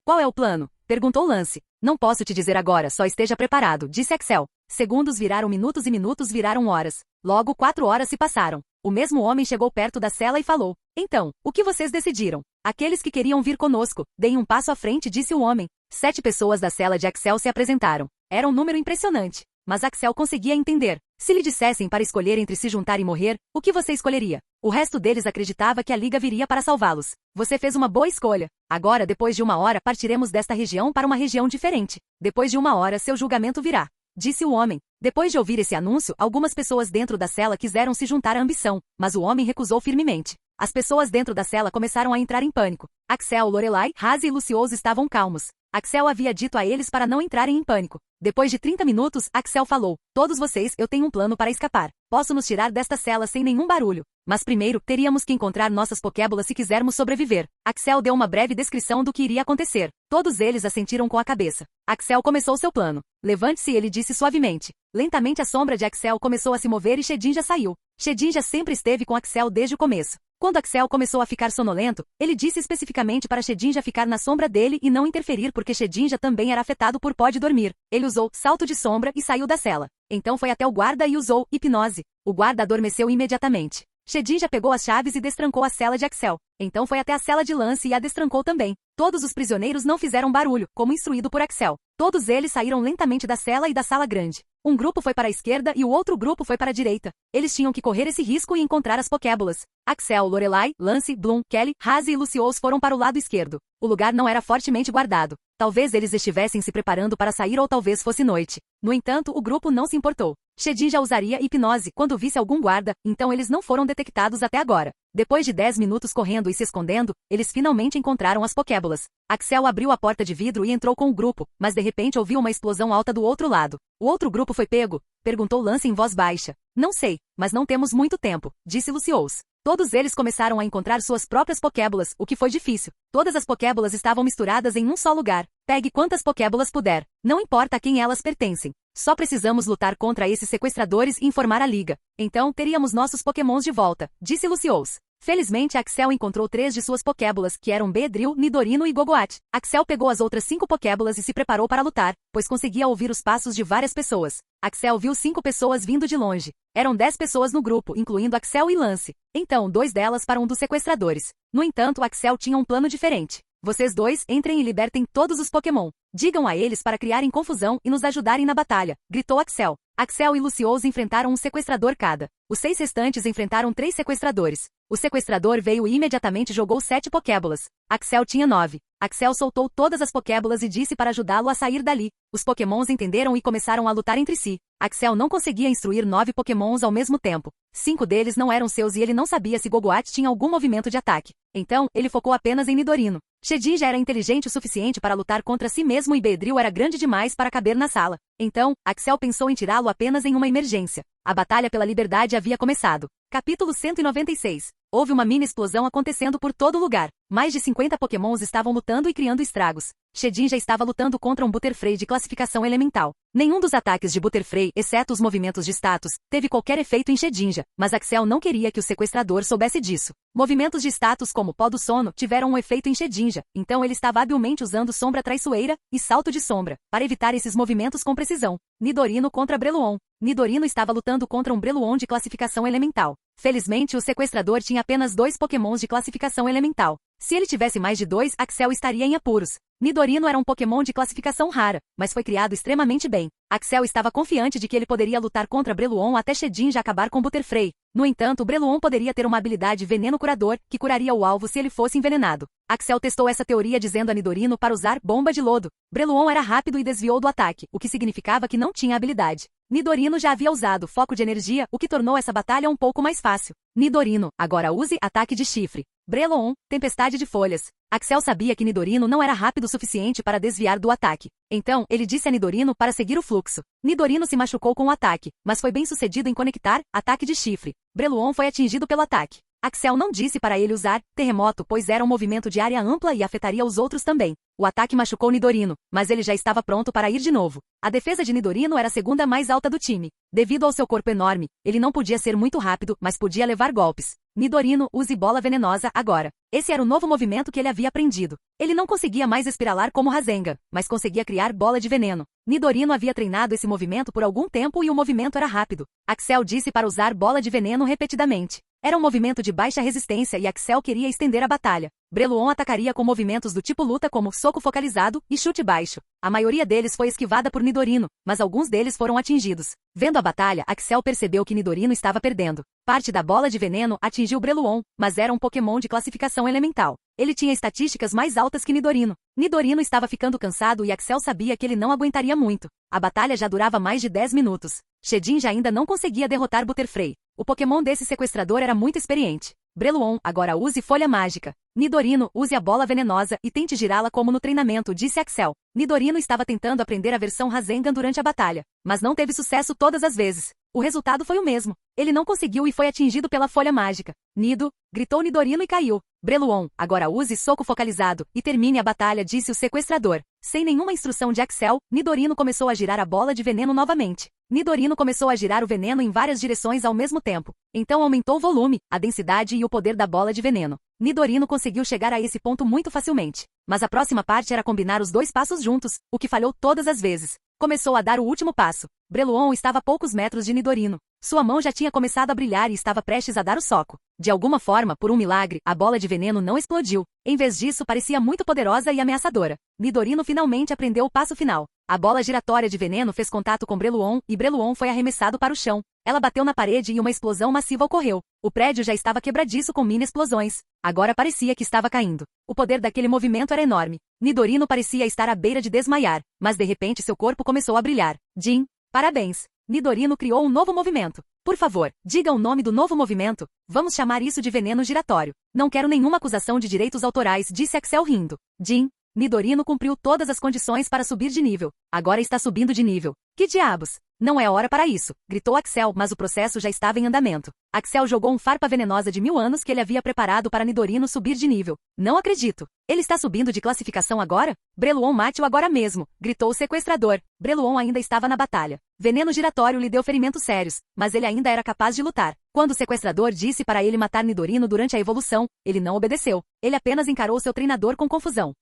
Qual é o plano? Perguntou Lance. Não posso te dizer agora, só esteja preparado, disse Axel. Segundos viraram minutos e minutos viraram horas. Logo 4 horas se passaram. O mesmo homem chegou perto da cela e falou. Então, o que vocês decidiram? Aqueles que queriam vir conosco, deem um passo à frente, disse o homem. 7 pessoas da cela de Axel se apresentaram. Era um número impressionante. Mas Axel conseguia entender. Se lhe dissessem para escolher entre se juntar e morrer, o que você escolheria? O resto deles acreditava que a Liga viria para salvá-los. Você fez uma boa escolha. Agora, depois de 1 hora, partiremos desta região para uma região diferente. Depois de 1 hora, seu julgamento virá. Disse o homem. Depois de ouvir esse anúncio, algumas pessoas dentro da cela quiseram se juntar à ambição, mas o homem recusou firmemente. As pessoas dentro da cela começaram a entrar em pânico. Axel, Lorelai, Razi e Lucioso estavam calmos. Axel havia dito a eles para não entrarem em pânico. Depois de 30 minutos, Axel falou. Todos vocês, eu tenho um plano para escapar. Posso nos tirar desta cela sem nenhum barulho. Mas primeiro, teríamos que encontrar nossas pokébolas se quisermos sobreviver. Axel deu uma breve descrição do que iria acontecer. Todos eles assentiram com a cabeça. Axel começou seu plano. Levante-se, ele disse suavemente. Lentamente a sombra de Axel começou a se mover e Shedinja saiu. Shedinja sempre esteve com Axel desde o começo. Quando Axel começou a ficar sonolento, ele disse especificamente para Shedinja ficar na sombra dele e não interferir porque Shedinja também era afetado por pó de dormir. Ele usou salto de sombra e saiu da cela. Então foi até o guarda e usou hipnose. O guarda adormeceu imediatamente. Shedinja pegou as chaves e destrancou a cela de Axel. Então foi até a cela de Lance e a destrancou também. Todos os prisioneiros não fizeram barulho, como instruído por Axel. Todos eles saíram lentamente da cela e da sala grande. Um grupo foi para a esquerda e o outro grupo foi para a direita. Eles tinham que correr esse risco e encontrar as pokébolas. Axel, Lorelai, Lance, Bloom, Kelly, Razi e Lucious foram para o lado esquerdo. O lugar não era fortemente guardado. Talvez eles estivessem se preparando para sair ou talvez fosse noite. No entanto, o grupo não se importou. Shedinja usaria hipnose quando visse algum guarda, então eles não foram detectados até agora. Depois de 10 minutos correndo e se escondendo, eles finalmente encontraram as pokébolas. Axel abriu a porta de vidro e entrou com o grupo, mas de repente ouviu uma explosão alta do outro lado. O outro grupo foi pego? Perguntou Lance em voz baixa. Não sei, mas não temos muito tempo, disse Lucious. Todos eles começaram a encontrar suas próprias pokébolas, o que foi difícil. Todas as pokébolas estavam misturadas em um só lugar. Pegue quantas pokébolas puder. Não importa a quem elas pertencem. Só precisamos lutar contra esses sequestradores e informar a Liga. Então, teríamos nossos pokémons de volta, disse Lucious. Felizmente, Axel encontrou 3 de suas pokébolas, que eram Beedrill, Nidorino e Gogoat. Axel pegou as outras 5 pokébolas e se preparou para lutar, pois conseguia ouvir os passos de várias pessoas. Axel viu 5 pessoas vindo de longe. Eram 10 pessoas no grupo, incluindo Axel e Lance. Então, 2 delas para um dos sequestradores. No entanto, Axel tinha um plano diferente. Vocês 2 entrem e libertem todos os Pokémon. Digam a eles para criarem confusão e nos ajudarem na batalha, gritou Axel. Axel e Lucious enfrentaram um sequestrador cada. Os 6 restantes enfrentaram 3 sequestradores. O sequestrador veio e imediatamente jogou 7 pokébolas. Axel tinha 9. Axel soltou todas as pokébolas e disse para ajudá-lo a sair dali. Os pokémons entenderam e começaram a lutar entre si. Axel não conseguia instruir 9 pokémons ao mesmo tempo. 5 deles não eram seus e ele não sabia se Gogoat tinha algum movimento de ataque. Então, ele focou apenas em Nidorino. Shedinja era inteligente o suficiente para lutar contra si mesmo e Beedrill era grande demais para caber na sala. Então, Axel pensou em tirá-lo apenas em uma emergência. A batalha pela liberdade havia começado. Capítulo 196. Houve uma mini explosão acontecendo por todo lugar. Mais de 50 pokémons estavam lutando e criando estragos. Shedinja estava lutando contra um Butterfree de classificação elemental. Nenhum dos ataques de Butterfree, exceto os movimentos de status, teve qualquer efeito em Shedinja, mas Axel não queria que o sequestrador soubesse disso. Movimentos de status como Pó do Sono tiveram um efeito em Shedinja, então ele estava habilmente usando Sombra Traiçoeira e Salto de Sombra, para evitar esses movimentos com precisão. Nidorino contra Breloom. Nidorino estava lutando contra um Breloom de classificação elemental. Felizmente, o sequestrador tinha apenas 2 pokémons de classificação elemental. Se ele tivesse mais de 2, Axel estaria em apuros. Nidorino era um pokémon de classificação rara, mas foi criado extremamente bem. Axel estava confiante de que ele poderia lutar contra Breloom até Shedinja acabar com Butterfree. No entanto, Breloom poderia ter uma habilidade Veneno Curador, que curaria o alvo se ele fosse envenenado. Axel testou essa teoria dizendo a Nidorino para usar Bomba de Lodo. Breloom era rápido e desviou do ataque, o que significava que não tinha habilidade. Nidorino já havia usado foco de energia, o que tornou essa batalha um pouco mais fácil. Nidorino, agora use ataque de chifre. Breloon, tempestade de folhas. Axel sabia que Nidorino não era rápido o suficiente para desviar do ataque. Então, ele disse a Nidorino para seguir o fluxo. Nidorino se machucou com o ataque, mas foi bem sucedido em conectar ataque de chifre. Breloon foi atingido pelo ataque. Axel não disse para ele usar terremoto, pois era um movimento de área ampla e afetaria os outros também. O ataque machucou Nidorino, mas ele já estava pronto para ir de novo. A defesa de Nidorino era a segunda mais alta do time. Devido ao seu corpo enorme, ele não podia ser muito rápido, mas podia levar golpes. Nidorino, use bola venenosa agora. Esse era o novo movimento que ele havia aprendido. Ele não conseguia mais espiralar como Rasengan, mas conseguia criar bola de veneno. Nidorino havia treinado esse movimento por algum tempo e o movimento era rápido. Axel disse para usar bola de veneno repetidamente. Era um movimento de baixa resistência e Axel queria estender a batalha. Breloon atacaria com movimentos do tipo luta como soco focalizado e chute baixo. A maioria deles foi esquivada por Nidorino, mas alguns deles foram atingidos. Vendo a batalha, Axel percebeu que Nidorino estava perdendo. Parte da bola de veneno atingiu Breloon, mas era um Pokémon de classificação elemental. Ele tinha estatísticas mais altas que Nidorino. Nidorino estava ficando cansado e Axel sabia que ele não aguentaria muito. A batalha já durava mais de 10 minutos. Shedinja ainda não conseguia derrotar Butterfree. O Pokémon desse sequestrador era muito experiente. Breloon, agora use folha mágica. Nidorino, use a bola venenosa e tente girá-la como no treinamento, disse Axel. Nidorino estava tentando aprender a versão Rasengan durante a batalha, mas não teve sucesso todas as vezes. O resultado foi o mesmo. Ele não conseguiu e foi atingido pela folha mágica. Nido, gritou Nidorino e caiu. Breloon, agora use soco focalizado e termine a batalha, disse o sequestrador. Sem nenhuma instrução de Axel, Nidorino começou a girar a bola de veneno novamente. Nidorino começou a girar o veneno em várias direções ao mesmo tempo. Então aumentou o volume, a densidade e o poder da bola de veneno. Nidorino conseguiu chegar a esse ponto muito facilmente. Mas a próxima parte era combinar os dois passos juntos, o que falhou todas as vezes. Começou a dar o último passo. Breloon estava a poucos metros de Nidorino. Sua mão já tinha começado a brilhar e estava prestes a dar o soco. De alguma forma, por um milagre, a bola de veneno não explodiu. Em vez disso, parecia muito poderosa e ameaçadora. Nidorino finalmente aprendeu o passo final. A bola giratória de veneno fez contato com Breloon e Breloon foi arremessado para o chão. Ela bateu na parede e uma explosão massiva ocorreu. O prédio já estava quebradiço com mini explosões. Agora parecia que estava caindo. O poder daquele movimento era enorme. Nidorino parecia estar à beira de desmaiar, mas de repente seu corpo começou a brilhar. Jin, parabéns! Nidorino criou um novo movimento. Por favor, diga o nome do novo movimento. Vamos chamar isso de veneno giratório. Não quero nenhuma acusação de direitos autorais, disse Axel rindo. Jin, Nidorino cumpriu todas as condições para subir de nível. Agora está subindo de nível. Que diabos? Não é hora para isso, gritou Axel, mas o processo já estava em andamento. Axel jogou um farpa venenosa de 1000 anos que ele havia preparado para Nidorino subir de nível. Não acredito. Ele está subindo de classificação agora? Breloon mate-o agora mesmo, gritou o sequestrador. Breloon ainda estava na batalha. Veneno giratório lhe deu ferimentos sérios, mas ele ainda era capaz de lutar. Quando o sequestrador disse para ele matar Nidorino durante a evolução, ele não obedeceu. Ele apenas encarou seu treinador com confusão.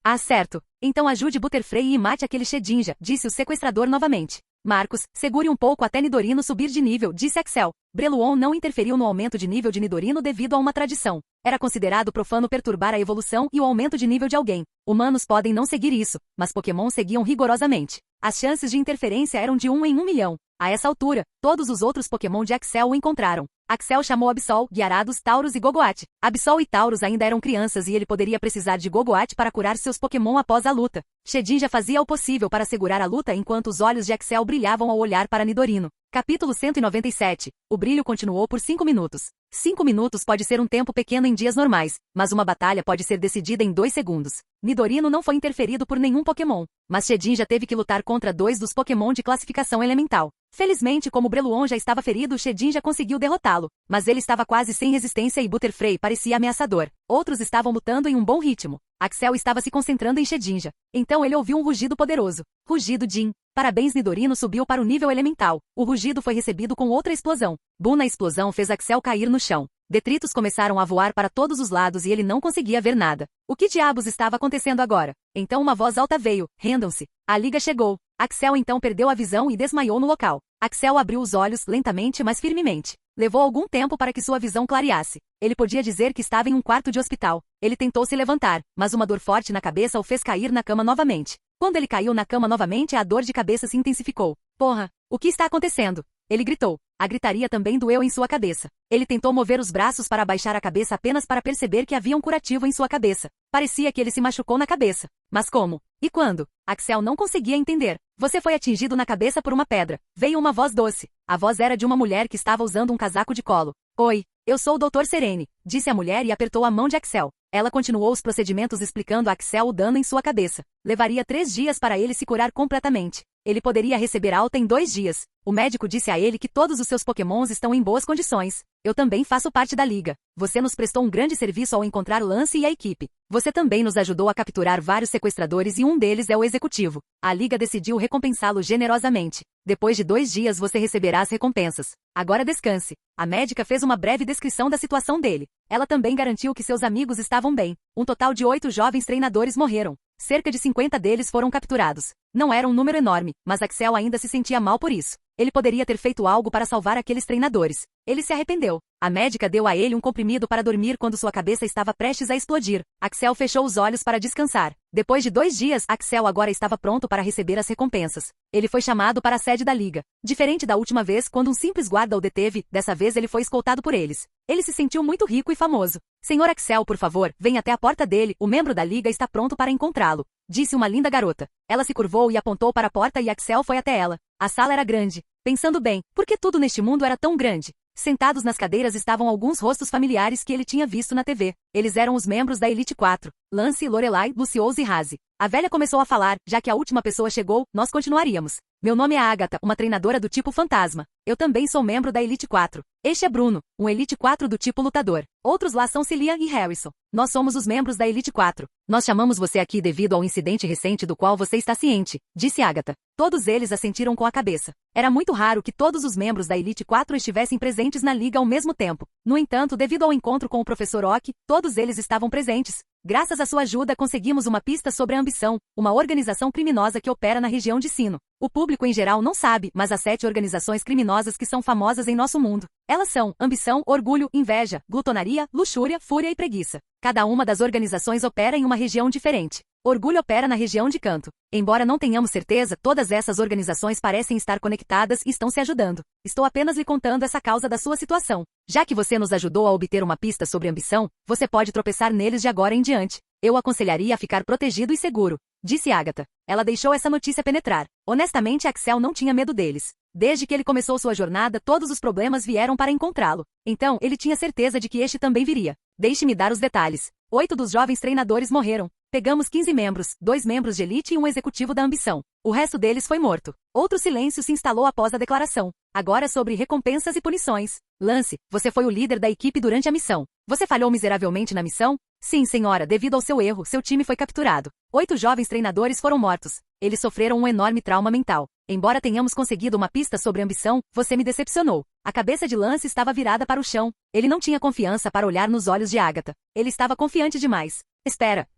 Ah, certo. Então ajude Butterfree e mate aquele Shedinja, disse o sequestrador novamente. Marcos, segure um pouco até Nidorino subir de nível, disse Axel. Breloon não interferiu no aumento de nível de Nidorino devido a uma tradição. Era considerado profano perturbar a evolução e o aumento de nível de alguém. Humanos podem não seguir isso, mas Pokémon seguiam rigorosamente. As chances de interferência eram de 1 em 1 milhão. A essa altura, todos os outros Pokémon de Axel o encontraram. Axel chamou Absol, Gyarados, Tauros e Gogoat. Absol e Tauros ainda eram crianças e ele poderia precisar de Gogoat para curar seus Pokémon após a luta. Shedinja fazia o possível para segurar a luta enquanto os olhos de Axel brilhavam ao olhar para Nidorino. Capítulo 197. O brilho continuou por 5 minutos. 5 minutos pode ser um tempo pequeno em dias normais, mas uma batalha pode ser decidida em 2 segundos. Nidorino não foi interferido por nenhum Pokémon, mas Shedinja teve que lutar contra 2 dos Pokémon de classificação elemental. Felizmente, como Breloon já estava ferido, Shedinja conseguiu derrotá-lo, mas ele estava quase sem resistência e Butterfree parecia ameaçador. Outros estavam lutando em um bom ritmo. Axel estava se concentrando em Shedinja. Então ele ouviu um rugido poderoso. Rugido Jin. Parabéns, Nidorino subiu para o nível elemental. O rugido foi recebido com outra explosão. Boom, na explosão fez Axel cair no chão. Detritos começaram a voar para todos os lados e ele não conseguia ver nada. O que diabos estava acontecendo agora? Então uma voz alta veio. Rendam-se. A liga chegou. Axel então perdeu a visão e desmaiou no local. Axel abriu os olhos lentamente, mas firmemente. Levou algum tempo para que sua visão clareasse. Ele podia dizer que estava em um quarto de hospital. Ele tentou se levantar, mas uma dor forte na cabeça o fez cair na cama novamente. Quando ele caiu na cama novamente, a dor de cabeça se intensificou. Porra! O que está acontecendo? Ele gritou. A gritaria também doeu em sua cabeça. Ele tentou mover os braços para abaixar a cabeça apenas para perceber que havia um curativo em sua cabeça. Parecia que ele se machucou na cabeça. Mas como? E quando? Axel não conseguia entender. Você foi atingido na cabeça por uma pedra. Veio uma voz doce. A voz era de uma mulher que estava usando um casaco de colo. Oi, eu sou o Dr. Serene, disse a mulher e apertou a mão de Axel. Ela continuou os procedimentos explicando a Axel o dano em sua cabeça. Levaria 3 dias para ele se curar completamente. Ele poderia receber alta em 2 dias. O médico disse a ele que todos os seus pokémons estão em boas condições. Eu também faço parte da liga. Você nos prestou um grande serviço ao encontrar Lance e a equipe. Você também nos ajudou a capturar vários sequestradores e um deles é o executivo. A liga decidiu recompensá-lo generosamente. Depois de 2 dias você receberá as recompensas. Agora descanse. A médica fez uma breve descrição da situação dele. Ela também garantiu que seus amigos estavam bem. Um total de 8 jovens treinadores morreram. Cerca de 50 deles foram capturados. Não era um número enorme, mas Axel ainda se sentia mal por isso. Ele poderia ter feito algo para salvar aqueles treinadores. Ele se arrependeu. A médica deu a ele um comprimido para dormir quando sua cabeça estava prestes a explodir. Axel fechou os olhos para descansar. Depois de 2 dias, Axel agora estava pronto para receber as recompensas. Ele foi chamado para a sede da liga. Diferente da última vez, quando um simples guarda o deteve, dessa vez ele foi escoltado por eles. Ele se sentiu muito rico e famoso. Senhor Axel, por favor, venha até a porta dele, o membro da liga está pronto para encontrá-lo, disse uma linda garota. Ela se curvou e apontou para a porta e Axel foi até ela. A sala era grande. Pensando bem, por que tudo neste mundo era tão grande? Sentados nas cadeiras estavam alguns rostos familiares que ele tinha visto na TV. Eles eram os membros da Elite 4, Lance, Lorelai, Lucious e Raze. A velha começou a falar, já que a última pessoa chegou, nós continuaríamos. Meu nome é Agatha, uma treinadora do tipo fantasma. Eu também sou membro da Elite 4. Este é Bruno, um Elite 4 do tipo lutador. Outros lá são Cillian e Harrison. Nós somos os membros da Elite 4. Nós chamamos você aqui devido ao incidente recente do qual você está ciente, disse Agatha. Todos eles assentiram com a cabeça. Era muito raro que todos os membros da Elite 4 estivessem presentes na liga ao mesmo tempo. No entanto, devido ao encontro com o Professor Oak, todos eles estavam presentes. Graças à sua ajuda conseguimos uma pista sobre a Ambição, uma organização criminosa que opera na região de Sino. O público em geral não sabe, mas há 7 organizações criminosas que são famosas em nosso mundo. Elas são ambição, orgulho, inveja, glutonaria, luxúria, fúria e preguiça. Cada uma das organizações opera em uma região diferente. Orgulho opera na região de Canto. Embora não tenhamos certeza, todas essas organizações parecem estar conectadas e estão se ajudando. Estou apenas lhe contando essa causa da sua situação. Já que você nos ajudou a obter uma pista sobre ambição, você pode tropeçar neles de agora em diante. Eu aconselharia a ficar protegido e seguro, disse Agatha. Ela deixou essa notícia penetrar. Honestamente, Axel não tinha medo deles. Desde que ele começou sua jornada, todos os problemas vieram para encontrá-lo. Então, ele tinha certeza de que este também viria. Deixe-me dar os detalhes. 8 dos jovens treinadores morreram. Pegamos 15 membros, 2 membros de elite e um executivo da ambição. O resto deles foi morto. Outro silêncio se instalou após a declaração. Agora sobre recompensas e punições. Lance, você foi o líder da equipe durante a missão. Você falhou miseravelmente na missão? Sim, senhora, devido ao seu erro, seu time foi capturado. 8 jovens treinadores foram mortos. Eles sofreram um enorme trauma mental. Embora tenhamos conseguido uma pista sobre ambição, você me decepcionou. A cabeça de Lance estava virada para o chão. Ele não tinha confiança para olhar nos olhos de Agatha. Ele estava confiante demais. Espera.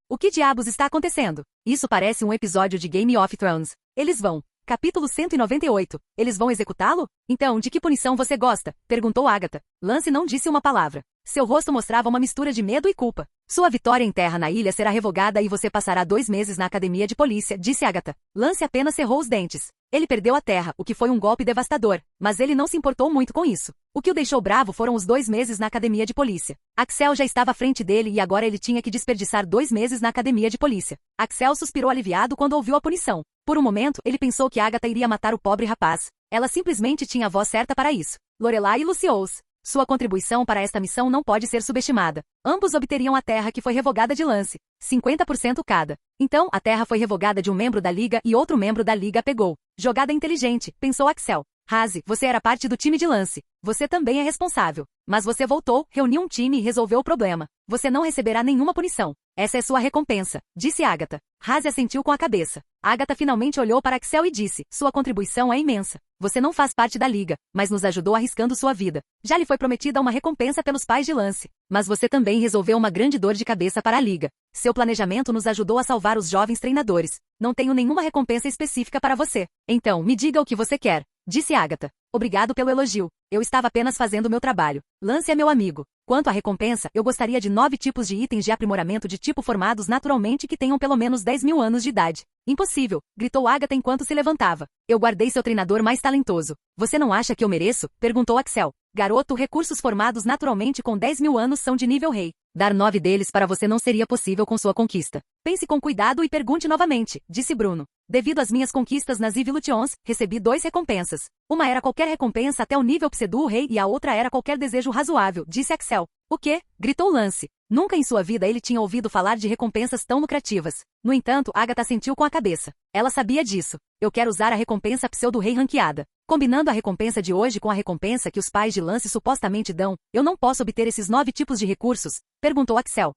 O que diabos está acontecendo? Isso parece um episódio de Game of Thrones. Eles vão. Capítulo 198. Eles vão executá-lo? Então, de que punição você gosta? Perguntou Agatha. Lance não disse uma palavra. Seu rosto mostrava uma mistura de medo e culpa. Sua vitória em terra na ilha será revogada e você passará 2 meses na academia de polícia, disse Agatha. Lance apenas cerrou os dentes. Ele perdeu a terra, o que foi um golpe devastador, mas ele não se importou muito com isso. O que o deixou bravo foram os 2 meses na academia de polícia. Axel já estava à frente dele e agora ele tinha que desperdiçar 2 meses na academia de polícia. Axel suspirou aliviado quando ouviu a punição. Por um momento, ele pensou que Agatha iria matar o pobre rapaz. Ela simplesmente tinha a voz certa para isso. Lorelai e Lucious. Sua contribuição para esta missão não pode ser subestimada. Ambos obteriam a terra que foi revogada de Lance, 50% cada. Então, a terra foi revogada de um membro da liga e outro membro da liga a pegou. Jogada inteligente, pensou Axel. Raze, você era parte do time de Lance. Você também é responsável. Mas você voltou, reuniu um time e resolveu o problema. Você não receberá nenhuma punição. Essa é sua recompensa, disse Agatha. Raze assentiu com a cabeça. Agatha finalmente olhou para Axel e disse, sua contribuição é imensa. Você não faz parte da liga, mas nos ajudou arriscando sua vida. Já lhe foi prometida uma recompensa pelos pais de Lance. Mas você também resolveu uma grande dor de cabeça para a liga. Seu planejamento nos ajudou a salvar os jovens treinadores. Não tenho nenhuma recompensa específica para você. Então, me diga o que você quer. disse Agatha. Obrigado pelo elogio. Eu estava apenas fazendo meu trabalho. Lance é meu amigo. Quanto à recompensa, eu gostaria de 9 tipos de itens de aprimoramento de tipo formados naturalmente que tenham pelo menos 10 mil anos de idade. Impossível, gritou Agatha enquanto se levantava. Eu guardei seu treinador mais talentoso. Você não acha que eu mereço? Perguntou Axel. Garoto, recursos formados naturalmente com 10 mil anos são de nível rei. Dar 9 deles para você não seria possível com sua conquista. Pense com cuidado e pergunte novamente, disse Bruno. Devido às minhas conquistas nas Evolutions, recebi 2 recompensas. Uma era qualquer recompensa até o nível Pseudo-Rei e a outra era qualquer desejo razoável, disse Axel. O quê? Gritou Lance. Nunca em sua vida ele tinha ouvido falar de recompensas tão lucrativas. No entanto, Agatha sentiu com a cabeça. Ela sabia disso. Eu quero usar a recompensa Pseudo-Rei ranqueada. Combinando a recompensa de hoje com a recompensa que os pais de Lance supostamente dão, eu não posso obter esses 9 tipos de recursos? Perguntou Axel.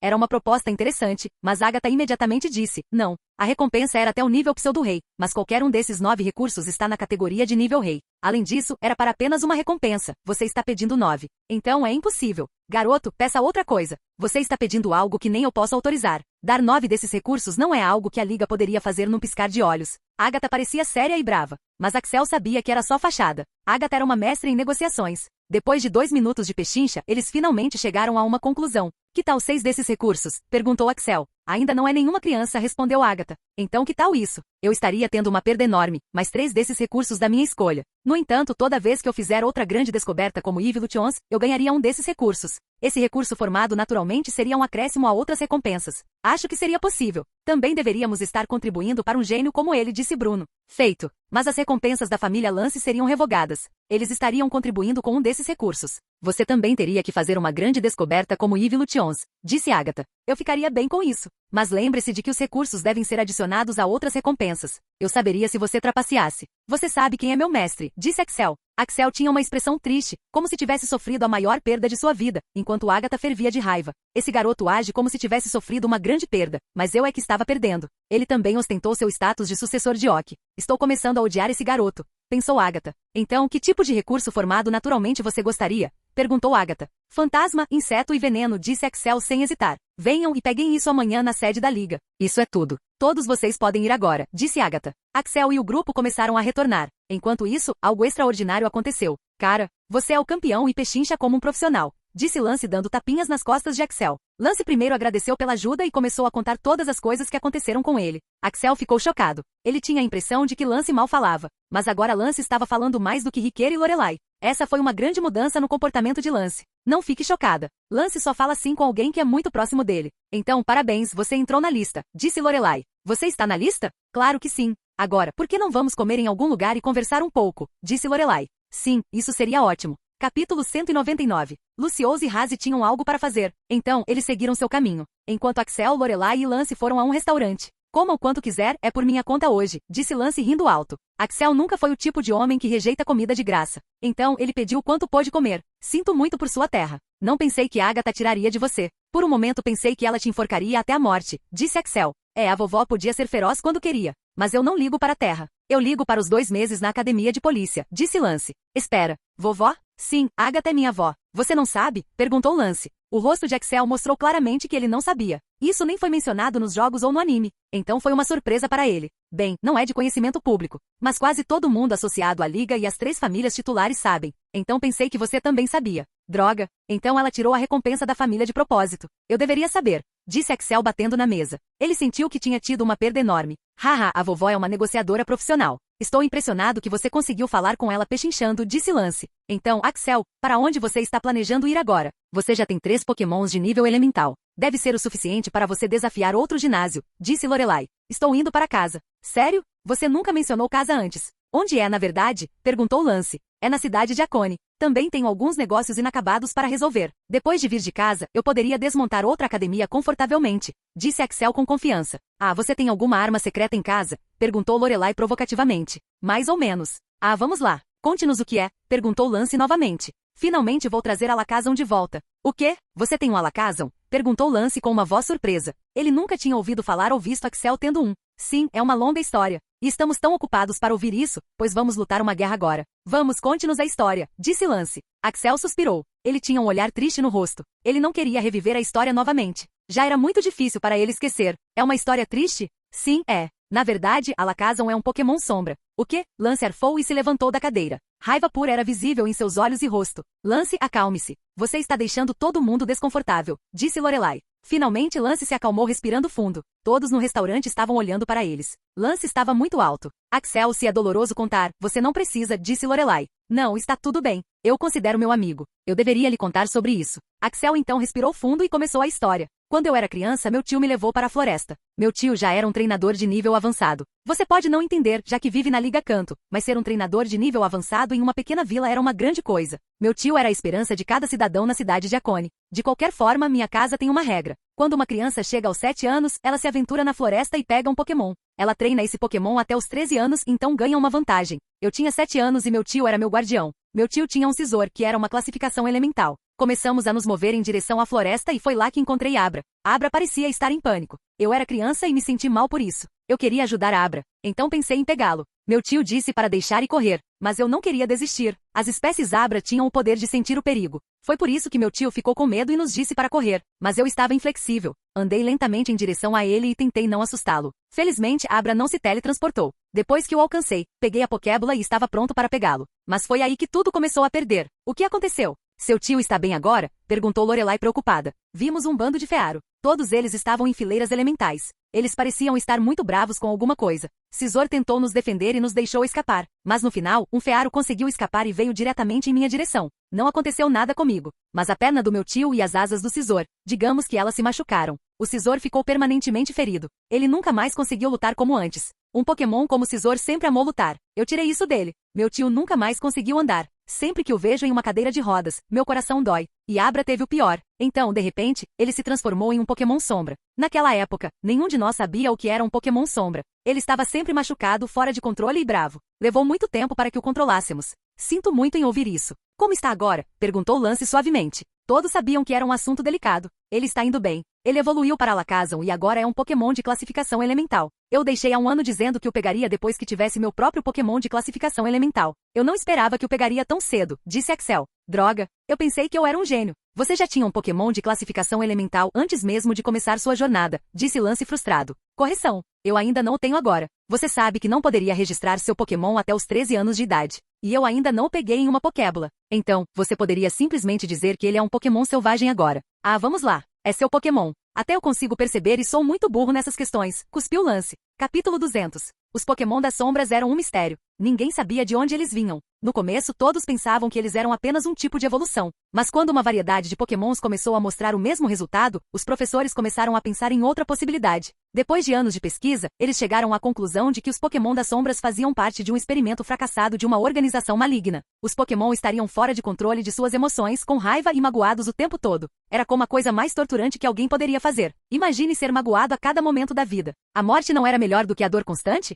Era uma proposta interessante, mas Agatha imediatamente disse, não. A recompensa era até o nível Pseudo-Rei, mas qualquer um desses 9 recursos está na categoria de nível Rei. Além disso, era para apenas uma recompensa. Você está pedindo 9. Então é impossível. Garoto, peça outra coisa. Você está pedindo algo que nem eu posso autorizar. Dar 9 desses recursos não é algo que a Liga poderia fazer num piscar de olhos. Agatha parecia séria e brava, mas Axel sabia que era só fachada. Agatha era uma mestre em negociações. Depois de 2 minutos de pechincha, eles finalmente chegaram a uma conclusão. Que tal 6 desses recursos? Perguntou Axel. Ainda não é nenhuma criança, respondeu Agatha. Então que tal isso? Eu estaria tendo uma perda enorme, mas 3 desses recursos da minha escolha. No entanto, toda vez que eu fizer outra grande descoberta como Evolutions, eu ganharia um desses recursos. Esse recurso formado naturalmente seria um acréscimo a outras recompensas. Acho que seria possível. Também deveríamos estar contribuindo para um gênio como ele, disse Bruno. Feito. Mas as recompensas da família Lance seriam revogadas. Eles estariam contribuindo com um desses recursos. Você também teria que fazer uma grande descoberta como Evolutions, disse Agatha. Eu ficaria bem com isso. Mas lembre-se de que os recursos devem ser adicionados a outras recompensas. Eu saberia se você trapaceasse. Você sabe quem é meu mestre, disse Axel. Axel tinha uma expressão triste, como se tivesse sofrido a maior perda de sua vida, enquanto Agatha fervia de raiva. Esse garoto age como se tivesse sofrido uma grande perda, mas eu é que estava perdendo. Ele também ostentou seu status de sucessor de Ock. Estou começando a odiar esse garoto, pensou Agatha. Então, que tipo de recurso formado naturalmente você gostaria? Perguntou Agatha. Fantasma, inseto e veneno, disse Axel sem hesitar. Venham e peguem isso amanhã na sede da Liga. Isso é tudo. Todos vocês podem ir agora, disse Agatha. Axel e o grupo começaram a retornar. Enquanto isso, algo extraordinário aconteceu. Cara, você é o campeão e pechincha como um profissional, disse Lance dando tapinhas nas costas de Axel. Lance primeiro agradeceu pela ajuda e começou a contar todas as coisas que aconteceram com ele. Axel ficou chocado. Ele tinha a impressão de que Lance mal falava, mas agora Lance estava falando mais do que Riqueira e Lorelai. Essa foi uma grande mudança no comportamento de Lance. Não fique chocada. Lance só fala assim com alguém que é muito próximo dele. Então, parabéns, você entrou na lista, disse Lorelai. Você está na lista? Claro que sim. Agora, por que não vamos comer em algum lugar e conversar um pouco? Disse Lorelai. Sim, isso seria ótimo. Capítulo 199. Luciose e Razi tinham algo para fazer, então eles seguiram seu caminho, enquanto Axel, Lorelai e Lance foram a um restaurante. Coma o quanto quiser, é por minha conta hoje, disse Lance rindo alto. Axel nunca foi o tipo de homem que rejeita comida de graça. Então ele pediu quanto pôde comer. Sinto muito por sua terra. Não pensei que Agatha tiraria de você. Por um momento pensei que ela te enforcaria até a morte, disse Axel. A vovó podia ser feroz quando queria. Mas eu não ligo para a terra. Eu ligo para os 2 meses na academia de polícia, disse Lance. Espera, vovó? Sim, Agatha é minha avó. Você não sabe? Perguntou Lance. O rosto de Axel mostrou claramente que ele não sabia. Isso nem foi mencionado nos jogos ou no anime. Então foi uma surpresa para ele. Bem, não é de conhecimento público. Mas quase todo mundo associado à Liga e as 3 famílias titulares sabem. Então pensei que você também sabia. Droga. Então ela tirou a recompensa da família de propósito. Eu deveria saber, disse Axel batendo na mesa. Ele sentiu que tinha tido uma perda enorme. Haha, a vovó é uma negociadora profissional. Estou impressionado que você conseguiu falar com ela pechinchando, disse Lance. Então, Axel, para onde você está planejando ir agora? Você já tem 3 pokémons de nível elemental. Deve ser o suficiente para você desafiar outro ginásio, disse Lorelai. Estou indo para casa. Sério? Você nunca mencionou casa antes. Onde é, na verdade? Perguntou Lance. É na cidade de Akone. Também tenho alguns negócios inacabados para resolver. Depois de vir de casa, eu poderia desmontar outra academia confortavelmente, disse Axel com confiança. Ah, você tem alguma arma secreta em casa? Perguntou Lorelai provocativamente. Mais ou menos. Ah, vamos lá. Conte-nos o que é, perguntou Lance novamente. Finalmente vou trazer a Lacazon de volta. O quê? Você tem um Alakazam? Perguntou Lance com uma voz surpresa. Ele nunca tinha ouvido falar ou visto Axel tendo um. Sim, é uma longa história. E estamos tão ocupados para ouvir isso, pois vamos lutar uma guerra agora. Vamos, conte-nos a história, disse Lance. Axel suspirou. Ele tinha um olhar triste no rosto. Ele não queria reviver a história novamente. Já era muito difícil para ele esquecer. É uma história triste? Sim, é. Na verdade, Alakazam é um Pokémon sombra. O quê? Lance arfou e se levantou da cadeira. Raiva pura era visível em seus olhos e rosto. Lance, acalme-se. Você está deixando todo mundo desconfortável, disse Lorelai. Finalmente Lance se acalmou respirando fundo. Todos no restaurante estavam olhando para eles. Lance estava muito alto. Axel, se é doloroso contar, você não precisa, disse Lorelai. Não, está tudo bem. Eu considero meu amigo. Eu deveria lhe contar sobre isso. Axel então respirou fundo e começou a história. Quando eu era criança, meu tio me levou para a floresta. Meu tio já era um treinador de nível avançado. Você pode não entender, já que vive na Liga Kanto, mas ser um treinador de nível avançado em uma pequena vila era uma grande coisa. Meu tio era a esperança de cada cidadão na cidade de Akone. De qualquer forma, minha casa tem uma regra. Quando uma criança chega aos 7 anos, ela se aventura na floresta e pega um Pokémon. Ela treina esse Pokémon até os 13 anos, então ganha uma vantagem. Eu tinha 7 anos e meu tio era meu guardião. Meu tio tinha um Scizor, que era uma classificação elemental. Começamos a nos mover em direção à floresta e foi lá que encontrei Abra. Abra parecia estar em pânico. Eu era criança e me senti mal por isso. Eu queria ajudar Abra, então pensei em pegá-lo. Meu tio disse para deixar e correr, mas eu não queria desistir. As espécies Abra tinham o poder de sentir o perigo. Foi por isso que meu tio ficou com medo e nos disse para correr, mas eu estava inflexível. Andei lentamente em direção a ele e tentei não assustá-lo. Felizmente, Abra não se teletransportou. Depois que o alcancei, peguei a Pokébola e estava pronto para pegá-lo. Mas foi aí que tudo começou a perder. O que aconteceu? Seu tio está bem agora? Perguntou Lorelai preocupada. Vimos um bando de Fearo. Todos eles estavam em fileiras elementais. Eles pareciam estar muito bravos com alguma coisa. Scizor tentou nos defender e nos deixou escapar. Mas no final, um Fearo conseguiu escapar e veio diretamente em minha direção. Não aconteceu nada comigo. Mas a perna do meu tio e as asas do Scizor, digamos que elas se machucaram. O Scizor ficou permanentemente ferido. Ele nunca mais conseguiu lutar como antes. Um Pokémon como Scizor sempre amou lutar. Eu tirei isso dele. Meu tio nunca mais conseguiu andar. Sempre que o vejo em uma cadeira de rodas, meu coração dói. E Abra teve o pior. Então, de repente, ele se transformou em um Pokémon sombra. Naquela época, nenhum de nós sabia o que era um Pokémon sombra. Ele estava sempre machucado, fora de controle e bravo. Levou muito tempo para que o controlássemos. Sinto muito em ouvir isso. Como está agora? Perguntou Lance suavemente. Todos sabiam que era um assunto delicado. Ele está indo bem. Ele evoluiu para Alakazam e agora é um Pokémon de classificação elemental. Eu deixei há um ano dizendo que o pegaria depois que tivesse meu próprio Pokémon de classificação elemental. Eu não esperava que o pegaria tão cedo, disse Axel. Droga, eu pensei que eu era um gênio. Você já tinha um Pokémon de classificação elemental antes mesmo de começar sua jornada, disse Lance frustrado. Correção, eu ainda não o tenho agora. Você sabe que não poderia registrar seu Pokémon até os 13 anos de idade. E eu ainda não o peguei em uma Pokébola. Então, você poderia simplesmente dizer que ele é um Pokémon selvagem agora. Ah, vamos lá. É seu Pokémon. Até eu consigo perceber e sou muito burro nessas questões, cuspiu Lance. Capítulo 200. Os Pokémon das sombras eram um mistério. Ninguém sabia de onde eles vinham. No começo, todos pensavam que eles eram apenas um tipo de evolução. Mas quando uma variedade de Pokémons começou a mostrar o mesmo resultado, os professores começaram a pensar em outra possibilidade. Depois de anos de pesquisa, eles chegaram à conclusão de que os Pokémon das sombras faziam parte de um experimento fracassado de uma organização maligna. Os Pokémon estariam fora de controle de suas emoções, com raiva e magoados o tempo todo. Era como a coisa mais torturante que alguém poderia fazer. Imagine ser magoado a cada momento da vida. A morte não era melhor do que a dor constante?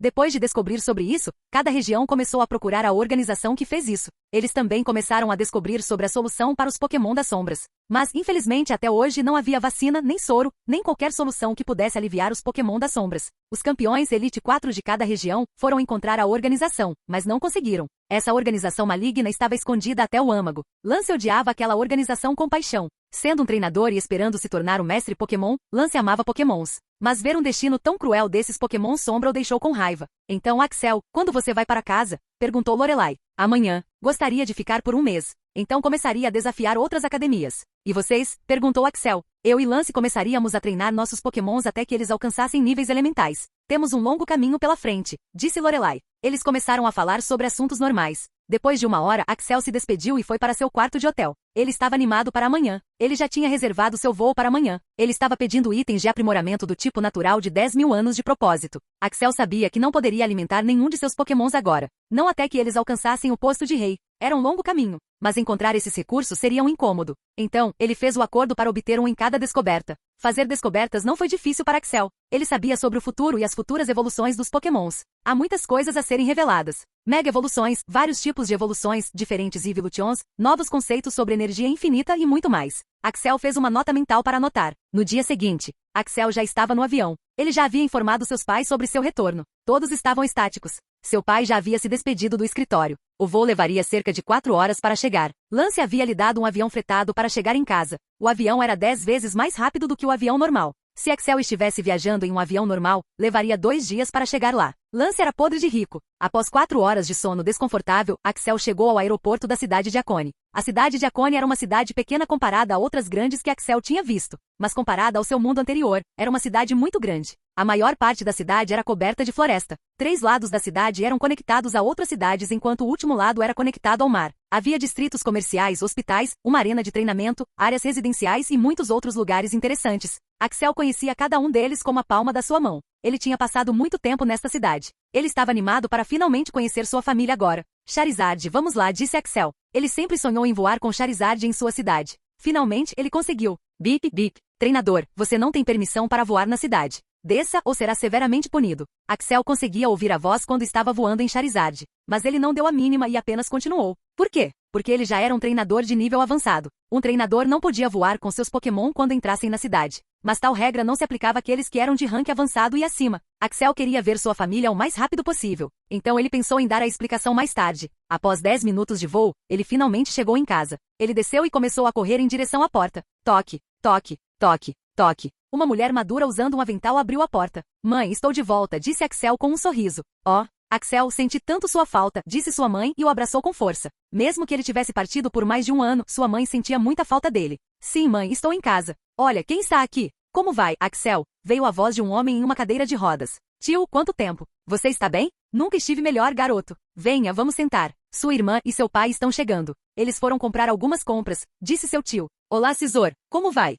Depois de descobrir sobre isso, cada região começou a procurar a organização que fez isso. Eles também começaram a descobrir sobre a solução para os Pokémon das sombras. Mas, infelizmente, até hoje não havia vacina, nem soro, nem qualquer solução que pudesse aliviar os Pokémon das sombras. Os campeões Elite 4 de cada região foram encontrar a organização, mas não conseguiram. Essa organização maligna estava escondida até o âmago. Lance odiava aquela organização com paixão. Sendo um treinador e esperando se tornar um mestre Pokémon, Lance amava Pokémons. Mas ver um destino tão cruel desses Pokémon sombra o deixou com raiva. Então, Axel, quando você vai para casa? Perguntou Lorelai. Amanhã. Gostaria de ficar por um mês. Então começaria a desafiar outras academias. E vocês? Perguntou Axel. Eu e Lance começaríamos a treinar nossos Pokémons até que eles alcançassem níveis elementais. Temos um longo caminho pela frente, disse Lorelai. Eles começaram a falar sobre assuntos normais. Depois de uma hora, Axel se despediu e foi para seu quarto de hotel. Ele estava animado para amanhã. Ele já tinha reservado seu voo para amanhã. Ele estava pedindo itens de aprimoramento do tipo natural de 10.000 anos de propósito. Axel sabia que não poderia alimentar nenhum de seus Pokémons agora. Não até que eles alcançassem o posto de rei. Era um longo caminho. Mas encontrar esses recursos seria um incômodo. Então, ele fez o acordo para obter um em cada descoberta. Fazer descobertas não foi difícil para Axel. Ele sabia sobre o futuro e as futuras evoluções dos Pokémons. Há muitas coisas a serem reveladas. Mega evoluções, vários tipos de evoluções, diferentes evolutions, novos conceitos sobre energia infinita e muito mais. Axel fez uma nota mental para anotar. No dia seguinte, Axel já estava no avião. Ele já havia informado seus pais sobre seu retorno. Todos estavam estáticos. Seu pai já havia se despedido do escritório. O voo levaria cerca de 4 horas para chegar. Lance havia lhe dado um avião fretado para chegar em casa. O avião era 10 vezes mais rápido do que o avião normal. Se Axel estivesse viajando em um avião normal, levaria 2 dias para chegar lá. Lance era podre de rico. Após 4 horas de sono desconfortável, Axel chegou ao aeroporto da cidade de Akone. A cidade de Akone era uma cidade pequena comparada a outras grandes que Axel tinha visto, mas comparada ao seu mundo anterior, era uma cidade muito grande. A maior parte da cidade era coberta de floresta. 3 lados da cidade eram conectados a outras cidades enquanto o último lado era conectado ao mar. Havia distritos comerciais, hospitais, uma arena de treinamento, áreas residenciais e muitos outros lugares interessantes. Axel conhecia cada um deles como a palma da sua mão. Ele tinha passado muito tempo nesta cidade. Ele estava animado para finalmente conhecer sua família agora. Charizard, vamos lá, disse Axel. Ele sempre sonhou em voar com Charizard em sua cidade. Finalmente, ele conseguiu. Bip, bip. Treinador, você não tem permissão para voar na cidade. Desça ou será severamente punido. Axel conseguia ouvir a voz quando estava voando em Charizard, mas ele não deu a mínima e apenas continuou. Por quê? Porque ele já era um treinador de nível avançado. Um treinador não podia voar com seus Pokémon quando entrassem na cidade. Mas tal regra não se aplicava àqueles que eram de rank avançado e acima. Axel queria ver sua família o mais rápido possível. Então ele pensou em dar a explicação mais tarde. Após 10 minutos de voo, ele finalmente chegou em casa. Ele desceu e começou a correr em direção à porta. Toque, toque, toque, toque. Uma mulher madura usando um avental abriu a porta. Mãe, estou de volta, disse Axel com um sorriso. Oh, Axel, senti tanto sua falta, disse sua mãe e o abraçou com força. Mesmo que ele tivesse partido por mais de 1 ano, sua mãe sentia muita falta dele. Sim, mãe, estou em casa. Olha, quem está aqui? Como vai, Axel? Veio a voz de um homem em uma cadeira de rodas. Tio, quanto tempo? Você está bem? Nunca estive melhor, garoto. Venha, vamos sentar. Sua irmã e seu pai estão chegando. Eles foram comprar algumas compras, disse seu tio. Olá, Cisor. Como vai?